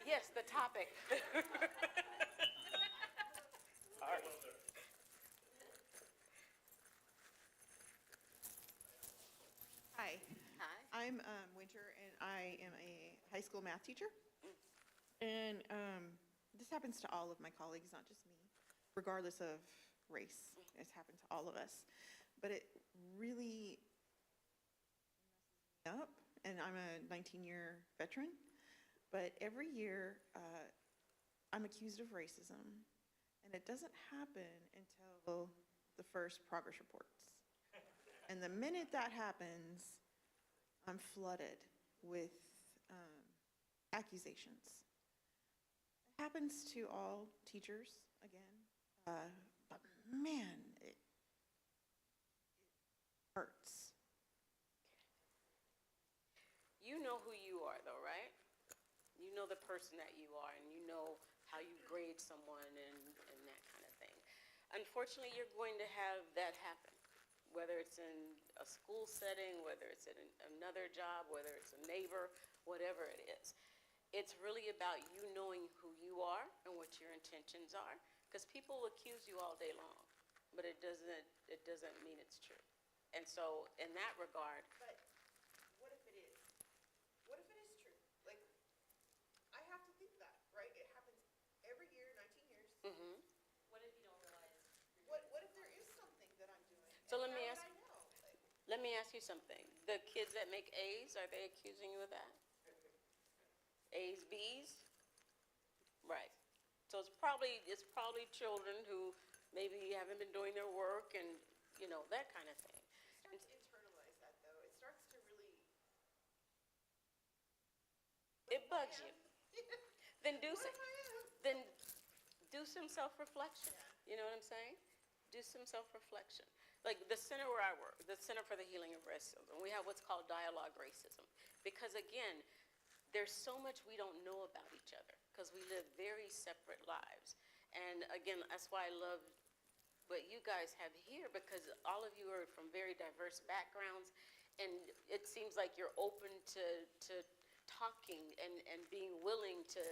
Yes, the topic. Sorry. Hi, Hi. I'm Winter, and I am a high school math teacher. And this happens to all of my colleagues, not just me, regardless of race. It's happened to all of us. But it really messes me up, and I'm a 19-year veteran. But every year, I'm accused of racism, and it doesn't happen until the first progress reports. And the minute that happens, I'm flooded with accusations. It happens to all teachers, again, but man, it hurts. You know who you are, though, right? You know the person that you are, and you know how you grade someone and that kind of thing. Unfortunately, you're going to have that happen, whether it's in a school setting, whether it's in another job, whether it's a neighbor, whatever it is. It's really about you knowing who you are and what your intentions are, because people will accuse you all day long, but it doesn't mean it's true. And so in that regard, But what if it is? What if it is true? Like, I have to think that, right? It happens every year, 19 years. What if you don't realize? What if there is something that I'm doing? So And let me how ask- would I know? Like, let me ask you something. The kids that make A's, are they accusing you of that? A's, B's? Right. So it's probably children who maybe haven't been doing their work and, that kind of thing. it starts to internalize that, though. It starts to really. It bugs you. Then do What some, if I am? then do some self-reflection. You know what I'm saying? Do some self-reflection. Like the center where I work, the Center for the Healing of Racism, we have what's called dialogue racism. Because again, there's so much we don't know about each other because we live very separate lives. And again, that's why I love what you guys have here, because all of you are from very diverse backgrounds, and it seems like you're open to talking and being willing to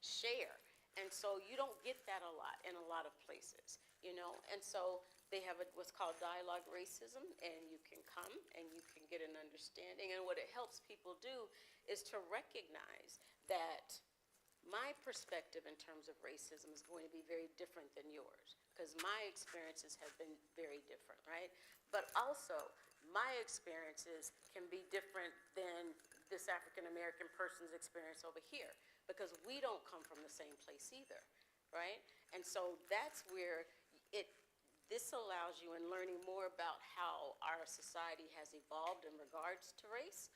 share. And so you don't get that a lot in a lot of places, And so they have what's called dialogue racism, and you can come and you can get an understanding. And what it helps people do is to recognize that my perspective in terms of racism is going to be very different than yours, because my experiences have been very different, right? But also, my experiences can be different than this African-American person's experience over here, because we don't come from the same place either, right? And so that's where this allows you, in learning more about how our society has evolved in regards to race,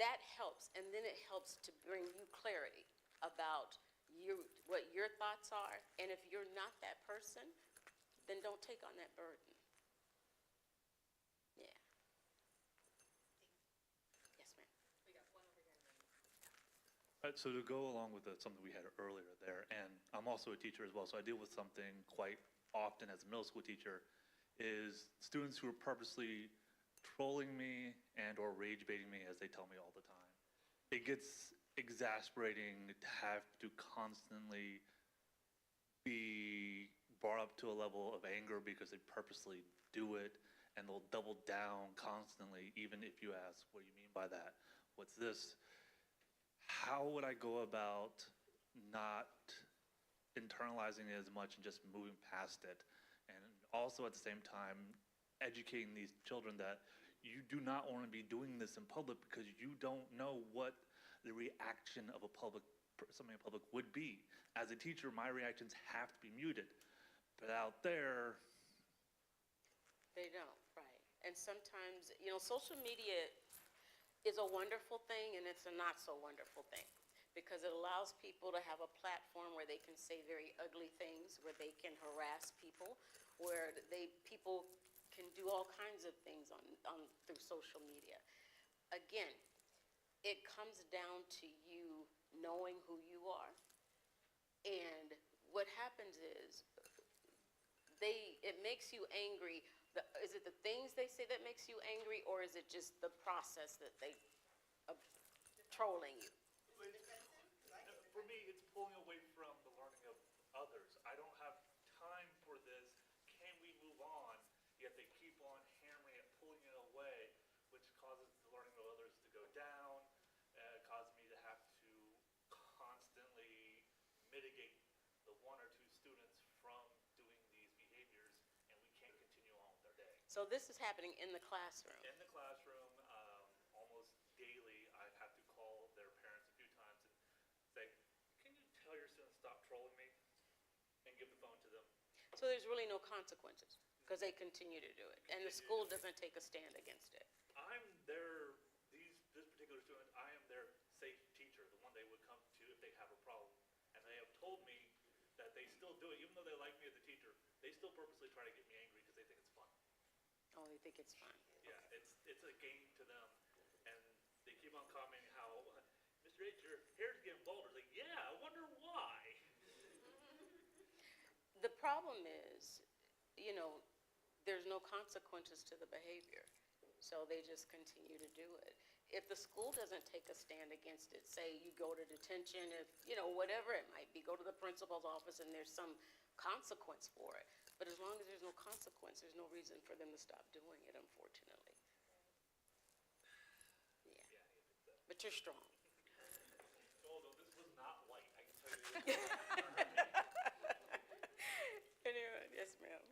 that helps, and then it helps to bring you clarity about what your thoughts are, and if you're not that person, then don't take on that burden. Yeah. Yes, ma'am. We got one over here. So to go along with something we had earlier there, and I'm also a teacher as well, so I deal with something quite often as a middle school teacher, is students who are purposely trolling me and or rage baiting me, as they tell me all the time. It gets exasperating to have to constantly be brought up to a level of anger because they purposely do it, and they'll double down constantly, even if you ask, what do you mean by that? What's this? How would I go about not internalizing it as much and just moving past it? And also at the same time, educating these children that you do not want to be doing this in public because you don't know what the reaction of somebody in public would be. As a teacher, my reactions have to be muted. But out there, They don't, right. And sometimes, social media is a wonderful thing and it's a not so wonderful thing, because it allows people to have a platform where they can say very ugly things, where they can harass people, where people can do all kinds of things through social media. Again, it comes down to you knowing who you are. And what happens is, it makes you angry. Is it the things they say that makes you angry, or is it just the process that they are trolling you? for me, it's pulling away from the learning of others. I don't have time for this. Can we move on? Yet they keep on hammering it, pulling it away, which causes the learning of others to go down, causes me to have to constantly mitigate the one or two students from doing these behaviors, and we can't continue on with our day. So this is happening in the classroom. In the classroom, almost daily, I've had to call their parents a few times and say, can you tell your students stop trolling me? And give the phone to them. So there's really no consequences, because they continue to do it, and the school doesn't take a stand against it. I'm this particular student, I am their safe teacher, the one they would come to if they have a problem. And they have told me that they still do it, even though they like me as a teacher, they still purposely try to get me angry because they think it's fun. Oh, they think it's fun. Yeah, it's a game to them. And they keep on commenting how, Mr. H, your hair's getting balder. Like, yeah, I wonder why. The problem is, there's no consequences to the behavior, so they just continue to do it. If the school doesn't take a stand against it, say you go to detention, if, whatever it might be, go to the principal's office and there's some consequence for it. But as long as there's no consequence, there's no reason for them to stop doing it, unfortunately. Yeah. But you're strong. Although this was not light, I can tell you this. Anyway, yes, ma'am.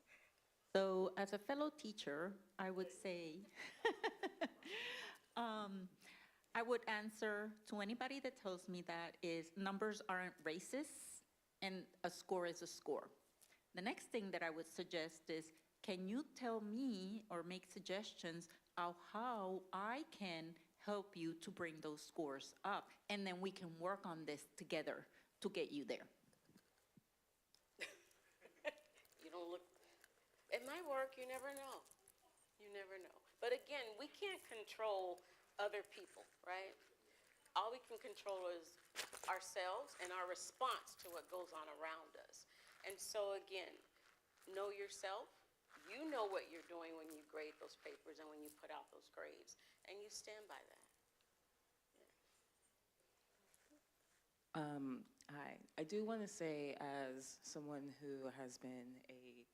So as a fellow teacher, I would say, I would answer to anybody that tells me that numbers aren't racist and a score is a score. The next thing that I would suggest is, can you tell me or make suggestions of how I can help you to bring those scores up, and then we can work on this together to get you there. You don't look, it might work, you never know. You never know. But again, we can't control other people, right? All we can control is ourselves and our response to what goes on around us. And so again, know yourself. You know what you're doing when you grade those papers and when you put out those grades, and you stand by that. Hi. I do want to say, as someone who has been a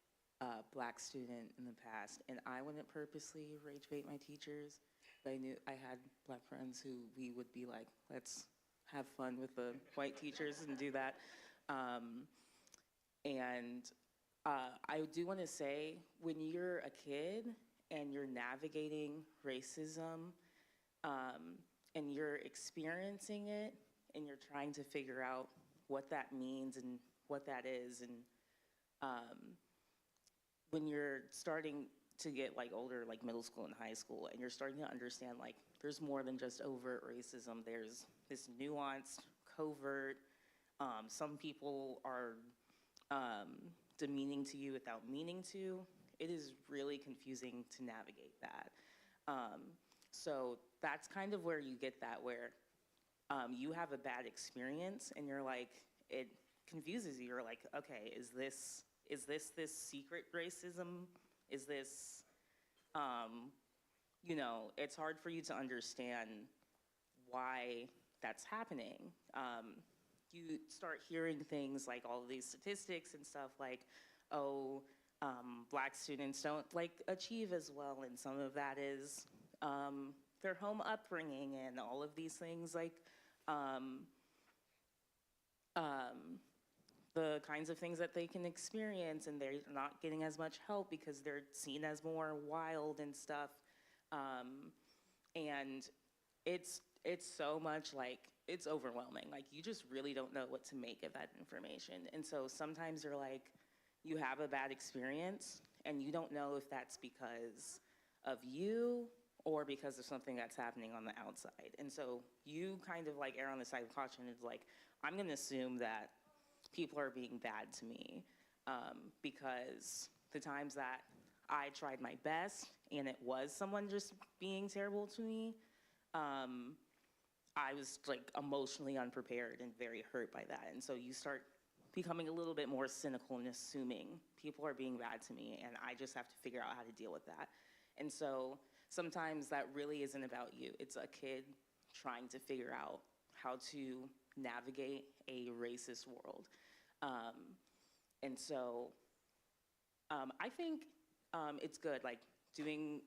black student in the past, and I wouldn't purposely rage bait my teachers, but I knew I had black friends who we would be like, let's have fun with the white teachers and do that. I do want to say, when you're a kid and you're navigating racism and you're experiencing it and you're trying to figure out what that means and what that is, and when you're starting to get like older, like middle school and high school, and you're starting to understand like there's more than just overt racism, there's this nuanced, covert, some people are demeaning to you without meaning to. It is really confusing to navigate that. So that's kind of where you get that, where you have a bad experience and you're like, it confuses you. You're like, okay, is this secret racism? Is this, it's hard for you to understand why that's happening. You start hearing things like all of these statistics and stuff like, oh, Black students don't like achieve as well, and some of that is their home upbringing and all of these things, like the kinds of things that they can experience, and they're not getting as much help because they're seen as more wild and stuff. And it's so much like, it's overwhelming. Like, you just really don't know what to make of that information. And so sometimes you're like, you have a bad experience and you don't know if that's because of you or because of something that's happening on the outside. And so you kind of like err on the side of caution. It's like, I'm gonna assume that people are being bad to me because the times that I tried my best and it was someone just being terrible to me, I was like emotionally unprepared and very hurt by that. And so you start becoming a little bit more cynical and assuming people are being bad to me and I just have to figure out how to deal with that. And so sometimes that really isn't about you. It's a kid trying to figure out how to navigate a racist world. And so I think it's good, like doing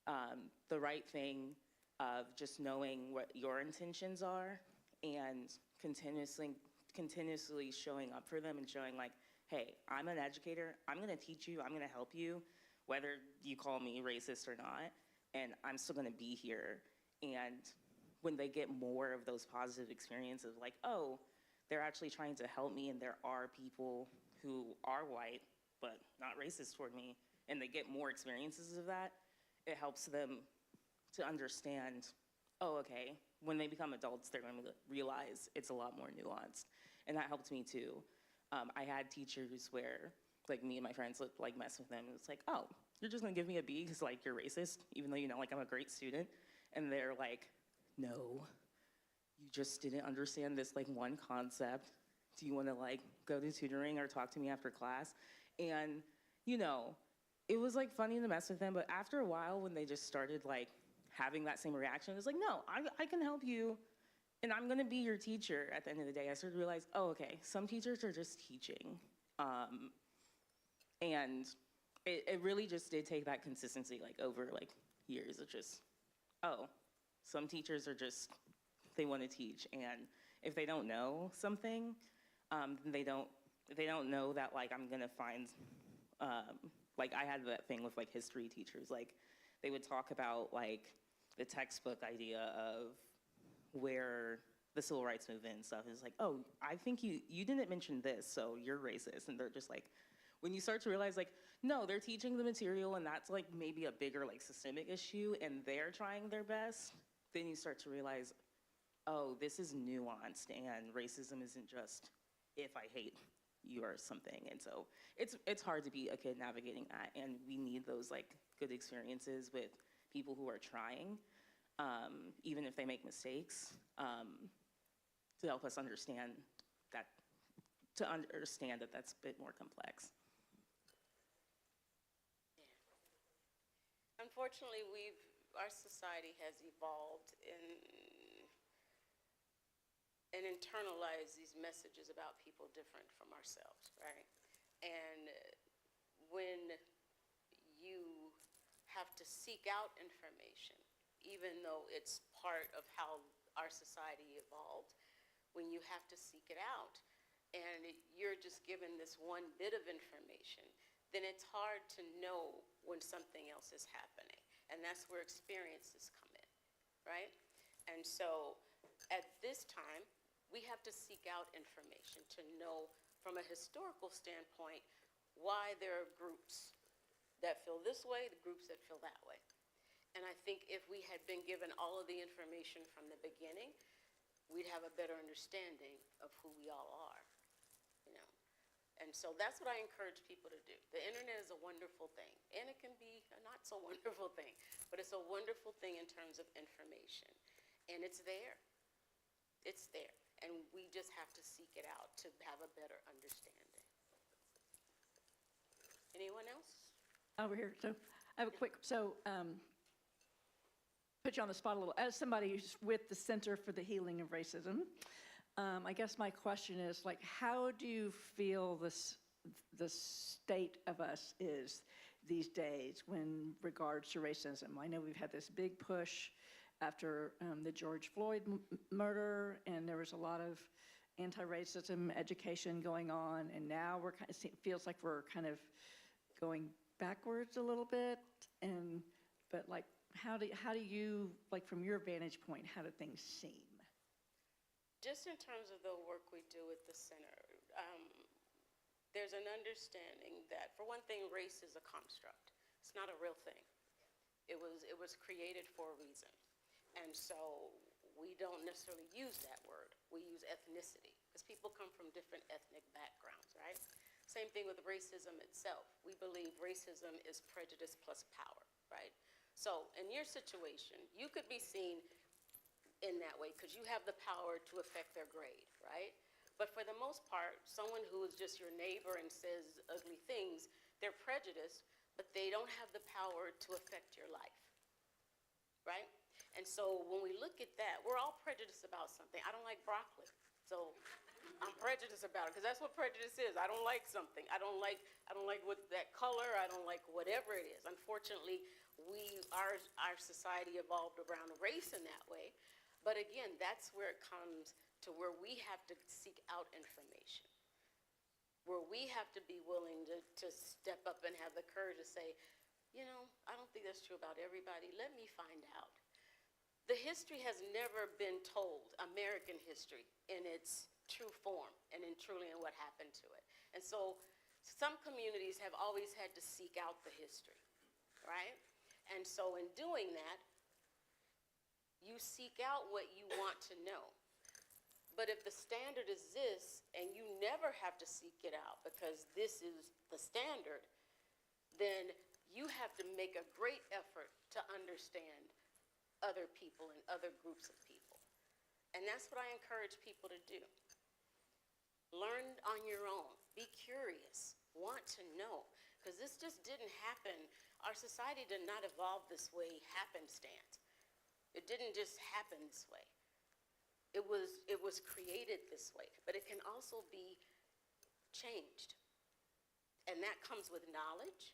the right thing of just knowing what your intentions are and continuously showing up for them and showing like, hey, I'm an educator, I'm gonna teach you, I'm gonna help you, whether you call me racist or not, and I'm still gonna be here. And when they get more of those positive experiences, like, oh, they're actually trying to help me and there are people who are white but not racist toward me, and they get more experiences of that, it helps them to understand, oh, okay, when they become adults, they're going to realize it's a lot more nuanced. And that helped me too. I had teachers where, like, me and my friends would like mess with them. It's like, oh, you're just gonna give me a B because like you're racist, even though you know like I'm a great student. And they're like, no, you just didn't understand this like one concept. Do you wanna like go to tutoring or talk to me after class? And you know, it was like funny to mess with them, but after a while when they just started like having that same reaction, it's like, no, I can help you and I'm gonna be your teacher at the end of the day. I started to realize, oh, okay, some teachers are just teaching. And it really just did take that consistency like over like years of just, oh, some teachers are just, they wanna teach. And if they don't know something, they don't know that like I'm gonna find, like I had that thing with like history teachers, like they would talk about like the textbook idea of where the civil rights movement and stuff is like, oh, I think you didn't mention this, so you're racist. And they're just like, when you start to realize like, no, they're teaching the material and that's like maybe a bigger like systemic issue and they're trying their best, then you start to realize, oh, this is nuanced and racism isn't just if I hate you or something. And so it's hard to be a kid navigating that, and we need those like good experiences with people who are trying, even if they make mistakes, to help us understand that, that's a bit more complex. Yeah. Unfortunately, our society has evolved and internalize these messages about people different from ourselves, right? And when you have to seek out information, even though it's part of how our society evolved, when you have to seek it out and you're just given this one bit of information, then it's hard to know when something else is happening. And that's where experiences come in, right? And so at this time, we have to seek out information to know from a historical standpoint why there are groups that feel this way, the groups that feel that way. And I think if we had been given all of the information from the beginning, we'd have a better understanding of who we all are, you know. And so that's what I encourage people to do. The internet is a wonderful thing, and it can be a not so wonderful thing, but it's a wonderful thing in terms of information. And it's there. It's there. And we just have to seek it out to have a better understanding. Anyone else? Over here, so I have a quick, put you on the spot a little. As somebody who's with the Center for the Healing of Racism, I guess my question is, like, how do you feel this the state of us is these days when regards to racism. I know we've had this big push after the George Floyd murder, and there was a lot of anti-racism education going on, and now it feels like we're kind of going backwards a little bit. But like, how do you, like, from your vantage point, how do things seem? Just in terms of the work we do at the center, there's an understanding that, for one thing, race is a construct. It's not a real thing. It was created for a reason. And so we don't necessarily use that word. We use ethnicity, because people come from different ethnic backgrounds, right? Same thing with racism itself. We believe racism is prejudice plus power, right? So in your situation, you could be seen in that way because you have the power to affect their grade, right? But for the most part, someone who is just your neighbor and says ugly things, they're prejudiced, but they don't have the power to affect your life, right? And so when we look at that, we're all prejudiced about something. I don't like broccoli, so I'm prejudiced about it, because that's what prejudice is. I don't like something. I don't like what that color. I don't like whatever it is. Unfortunately, our society evolved around race in that way. But again, that's where it comes to where we have to seek out information, where we have to be willing to step up and have the courage to say, you know, I don't think that's true about everybody. Let me find out. The history has never been told, American history, in its true form and truly in what happened to it. And so some communities have always had to seek out the history, right? And so in doing that, you seek out what you want to know. But if the standard is this, and you never have to seek it out because this is the standard, then you have to make a great effort to understand other people and other groups of people. And that's what I encourage people to do. Learn on your own. Be curious. Want to know. Because this just didn't happen. Our society did not evolve this way happenstance. It didn't just happen this way. It was created this way, but it can also be changed. And that comes with knowledge.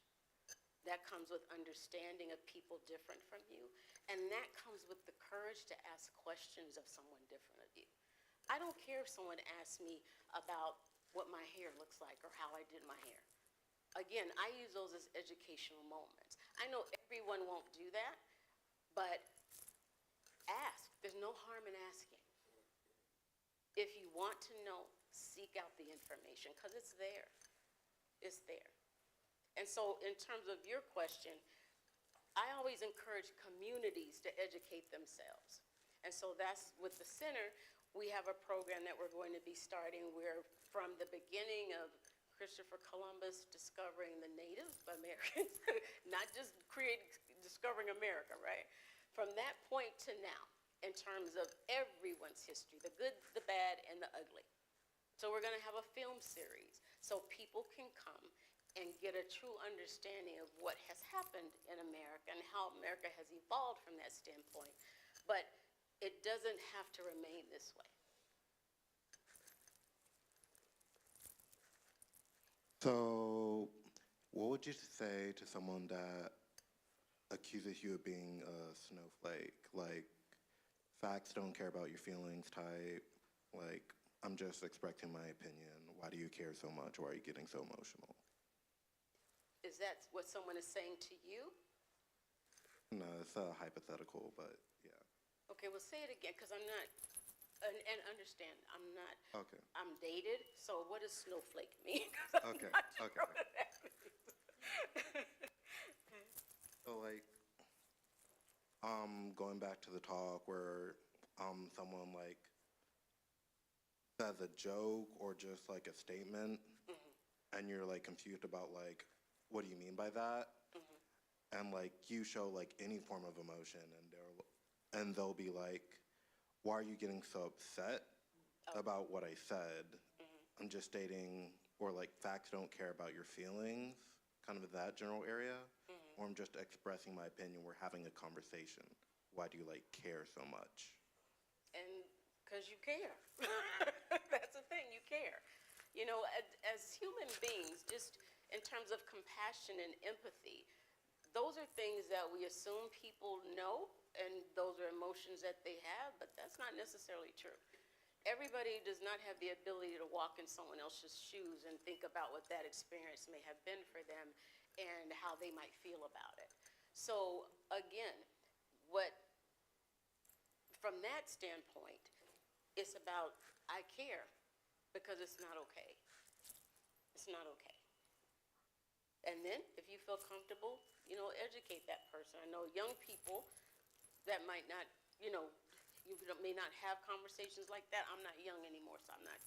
That comes with understanding of people different from you. And that comes with the courage to ask questions of someone different of you. I don't care if someone asks me about what my hair looks like or how I did my hair. Again, I use those as educational moments. I know everyone won't do that, but ask. There's no harm in asking. If you want to know, seek out the information, because it's there. It's there. And so in terms of your question, I always encourage communities to educate themselves. And so that's with the center, we have a program that we're going to be starting where from the beginning of Christopher Columbus discovering the Native Americans, not just discovering America, right? From that point to now, in terms of everyone's history, the good, the bad, and the ugly. So we're going to have a film series so people can come and get a true understanding of what has happened in America and how America has evolved from that standpoint. But it doesn't have to remain this way. So what would you say to someone that accuses you of being a snowflake? Like, facts don't care about your feelings type. Like, I'm just expressing my opinion. Why do you care so much? Why are you getting so emotional? Is that what someone is saying to you? No, it's a hypothetical, but yeah. Okay, well, say it again, because I'm not, and understand, I'm not, Okay. I'm dated, so what does snowflake mean? Okay, Not sure okay. what that means. So like, going back to the talk where someone like says a joke or just like a statement, and you're like confused about like, what do you mean by that? And like you show like any form of emotion, and they'll be like, why are you getting so upset about what I said? I'm just stating, or like facts don't care about your feelings, kind of that general area. Or I'm just expressing my opinion. We're having a conversation. Why do you like care so much? And because you care. That's the thing, you care. You know, as human beings, just in terms of compassion and empathy, those are things that we assume people know, and those are emotions that they have, but that's not necessarily true. Everybody does not have the ability to walk in someone else's shoes and think about what that experience may have been for them and how they might feel about it. So again, from that standpoint, it's about, I care because it's not okay. It's not okay. And then if you feel comfortable, you know, educate that person. I know young people that might not, you know, you may not have conversations like that. I'm not young anymore, so I'm not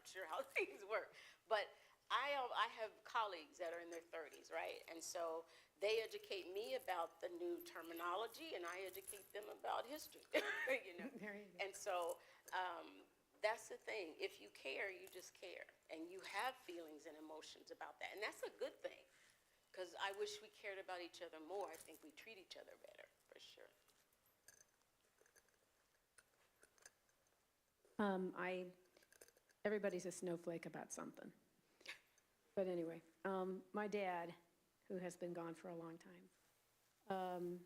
sure how things work. But I have colleagues that are in their 30s, right? And so they educate me about the new terminology, and I educate them about history, you know? There you go. And so that's the thing. If you care, you just care. And you have feelings and emotions about that. And that's a good thing, because I wish we cared about each other more. I think we treat each other better, for sure. Everybody's a snowflake about something. But anyway, my dad, who has been gone for a long time,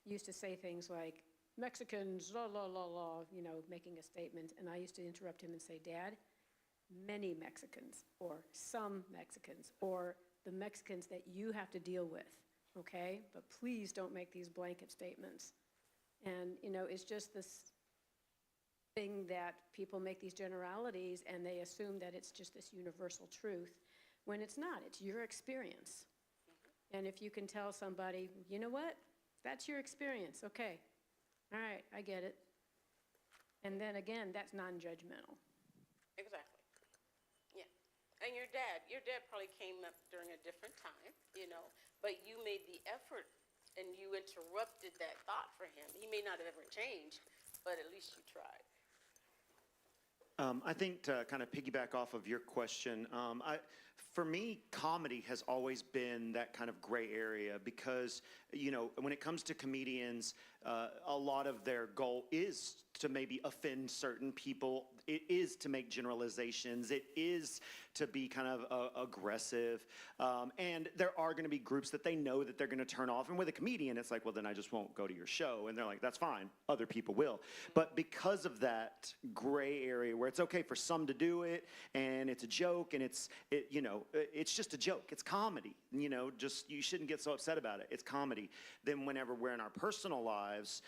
used to say things like, Mexicans, la, la, la, la, you know, making a statement. And I used to interrupt him and say, Dad, many Mexicans, or some Mexicans, or the Mexicans that you have to deal with, okay? But please don't make these blanket statements. And, you know, it's just this thing that people make these generalities and they assume that it's just this universal truth, when it's not. It's your experience. And if you can tell somebody, you know what, that's your experience, okay, all right, I get it. And then again, that's non-judgmental. Exactly. Yeah. And your dad probably came up during a different time, you know, but you made the effort and you interrupted that thought for him. He may not have ever changed, but at least you tried. I think to kind of piggyback off of your question, for me, comedy has always been that kind of gray area because, you know, when it comes to comedians, a lot of their goal is to maybe offend certain people. It is to make generalizations. It is to be kind of aggressive. And there are going to be groups that they know that they're going to turn off. And with a comedian, it's like, well, then I just won't go to your show. And they're like, that's fine. Other people will. But because of that gray area where it's okay for some to do it and it's a joke and it's just a joke. It's comedy. You know, just you shouldn't get so upset about it. It's comedy. Then whenever we're in our personal lives,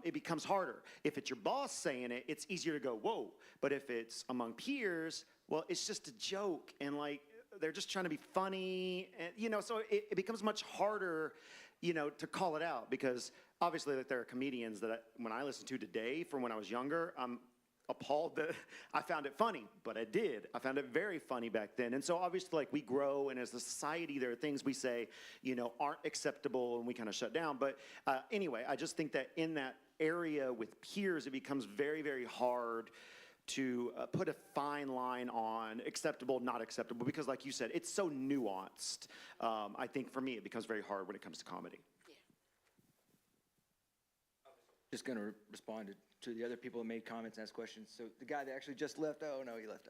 it becomes harder. If it's your boss saying it, it's easier to go, whoa. But if it's among peers, well, it's just a joke. And like, they're just trying to be funny. And, you know, so it becomes much harder, you know, to call it out because obviously like there are comedians that when I listen to today from when I was younger, I'm appalled that I found it funny, but I did. I found it very funny back then. And so obviously like we grow and as a society, there are things we say, you know, aren't acceptable and we kind of shut down. But anyway, I just think that in that area with peers, it becomes very, very hard to put a fine line on acceptable, not acceptable, because like you said, it's so nuanced. I think for me, it becomes very hard when it comes to comedy. Just going to respond to the other people who made comments and asked questions. So the guy that actually just left, oh no, he left.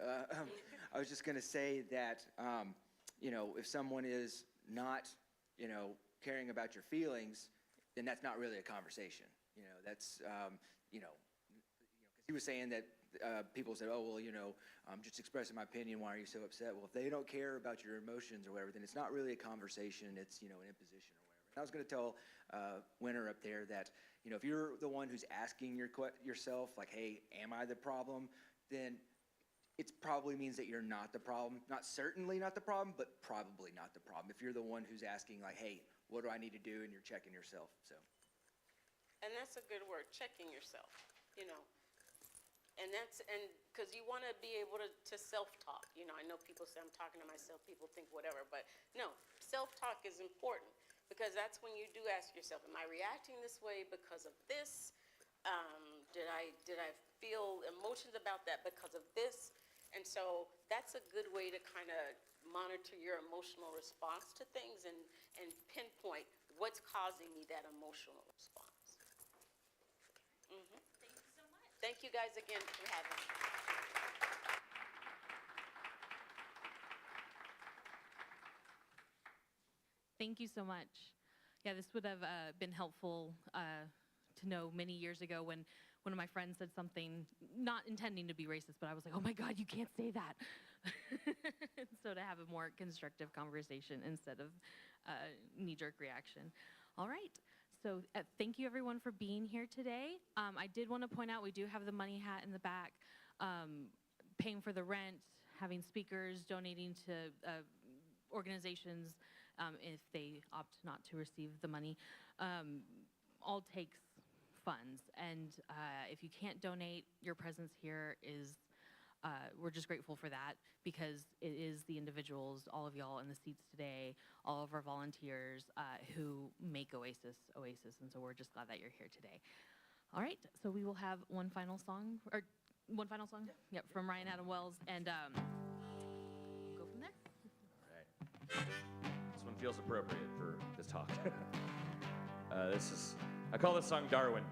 I was just going to say that, you know, if someone is not, you know, caring about your feelings, then that's not really a conversation. You know, that's, you know, because he was saying that people said, oh, well, you know, I'm just expressing my opinion. Why are you so upset? Well, if they don't care about your emotions or whatever, then it's not really a conversation. It's, you know, an imposition or whatever. And I was going to tell Winter up there that, you know, if you're the one who's asking yourself, like, hey, am I the problem? Then it probably means that you're not the problem. Not certainly not the problem, but probably not the problem. If you're the one who's asking, like, hey, what do I need to do? And you're checking yourself, so. And that's a good word, checking yourself, you know. And because you want to be able to self-talk. You know, I know people say I'm talking to myself, people think whatever, but no, self-talk is important because that's when you do ask yourself, am I reacting this way because of this? Did I feel emotions about that because of this? And so that's a good way to kind of monitor your emotional response to things and pinpoint what's causing me that emotional response. Mm-hmm. Thank you so much. Thank you guys again for having me. Thank you so much. Yeah, this would have been helpful to know many years ago when one of my friends said something, not intending to be racist, but I was like, oh my God, you can't say that. So to have a more constructive conversation instead of knee-jerk reaction. All right. So thank you everyone for being here today. I did want to point out we do have the money hat in the back, paying for the rent, having speakers, donating to organizations if they opt not to receive the money, all takes funds. And if you can't donate, your presence here is, we're just grateful for that, because it is the individuals, all of y'all in the seats today, all of our volunteers who make Oasis Oasis. And so we're just glad that you're here today. All right, so we will have one final song, Yep, from Ryan Adam Wells, and go from there. All right. This one feels appropriate for this talk. I call this song Darwin.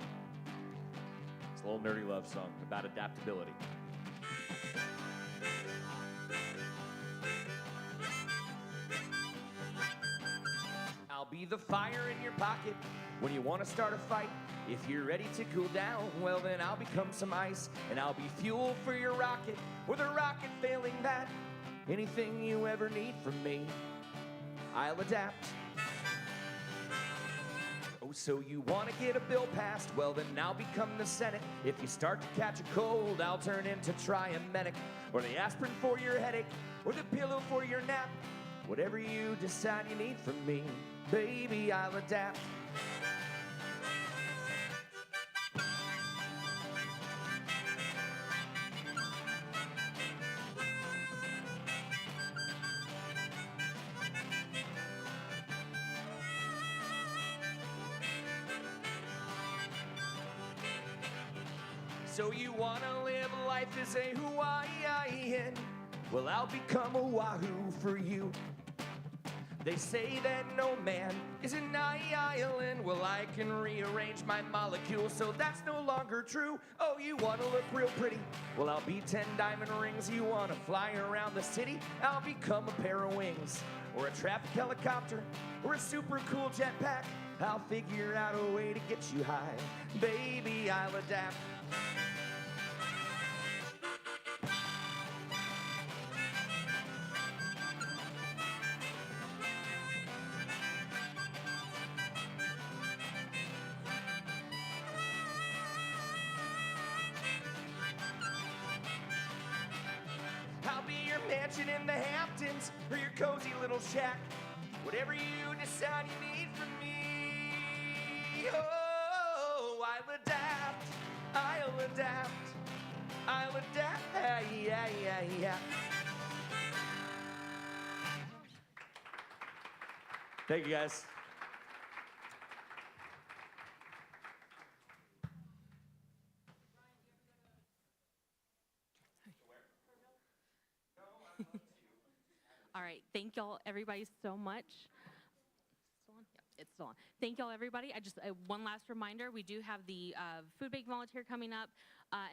It's a little nerdy love song about adaptability. I'll be the fire in your pocket when you want to start a fight. If you're ready to cool down, well then I'll become some ice, and I'll be fuel for your rocket, with a rocket failing that. Anything you ever need from me, I'll adapt. Oh, so you want to get a bill passed? Well then I'll become the Senate. If you start to catch a cold, I'll turn into Triamenic, or the aspirin for your headache, or the pillow for your nap. Whatever you decide you need from me, baby, I'll adapt. So you wanna live life as a Hawaiian? Well, I'll become Oahu for you. They say that no man is an island. Well, I can rearrange my molecules, so that's no longer true. Oh, you wanna look real pretty? Well, I'll be 10 diamond rings. You wanna fly around the city? I'll become a pair of wings, or a traffic helicopter, or a super cool jetpack. I'll figure out a way to get you high. Baby, I'll adapt. Mansion in the Hamptons, or your cozy little shack. Whatever you decide you need from me. Oh, I'll adapt. I'll adapt. I'll adapt. Yeah. Thank you, guys. All right, thank y'all, everybody, so much. Still on? Yep, it's still on. Thank y'all, everybody. I just one last reminder: we do have the food bank volunteer coming up,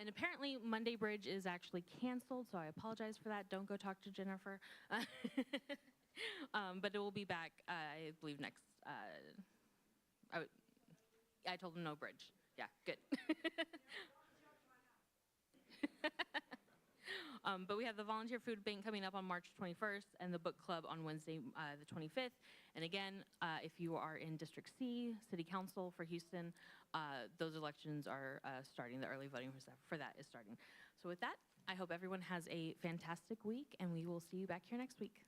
and apparently Monday Bridge is actually canceled, so I apologize for that. Don't go talk to Jennifer, but it will be back, I believe, next. I told him no bridge. Yeah, good. But we have the volunteer food bank coming up on March 21st and the book club on Wednesday, the 25th. And again, if you are in District C, City Council for Houston, those elections are starting. The early voting for that is starting. So with that, I hope everyone has a fantastic week, and we will see you back here next week.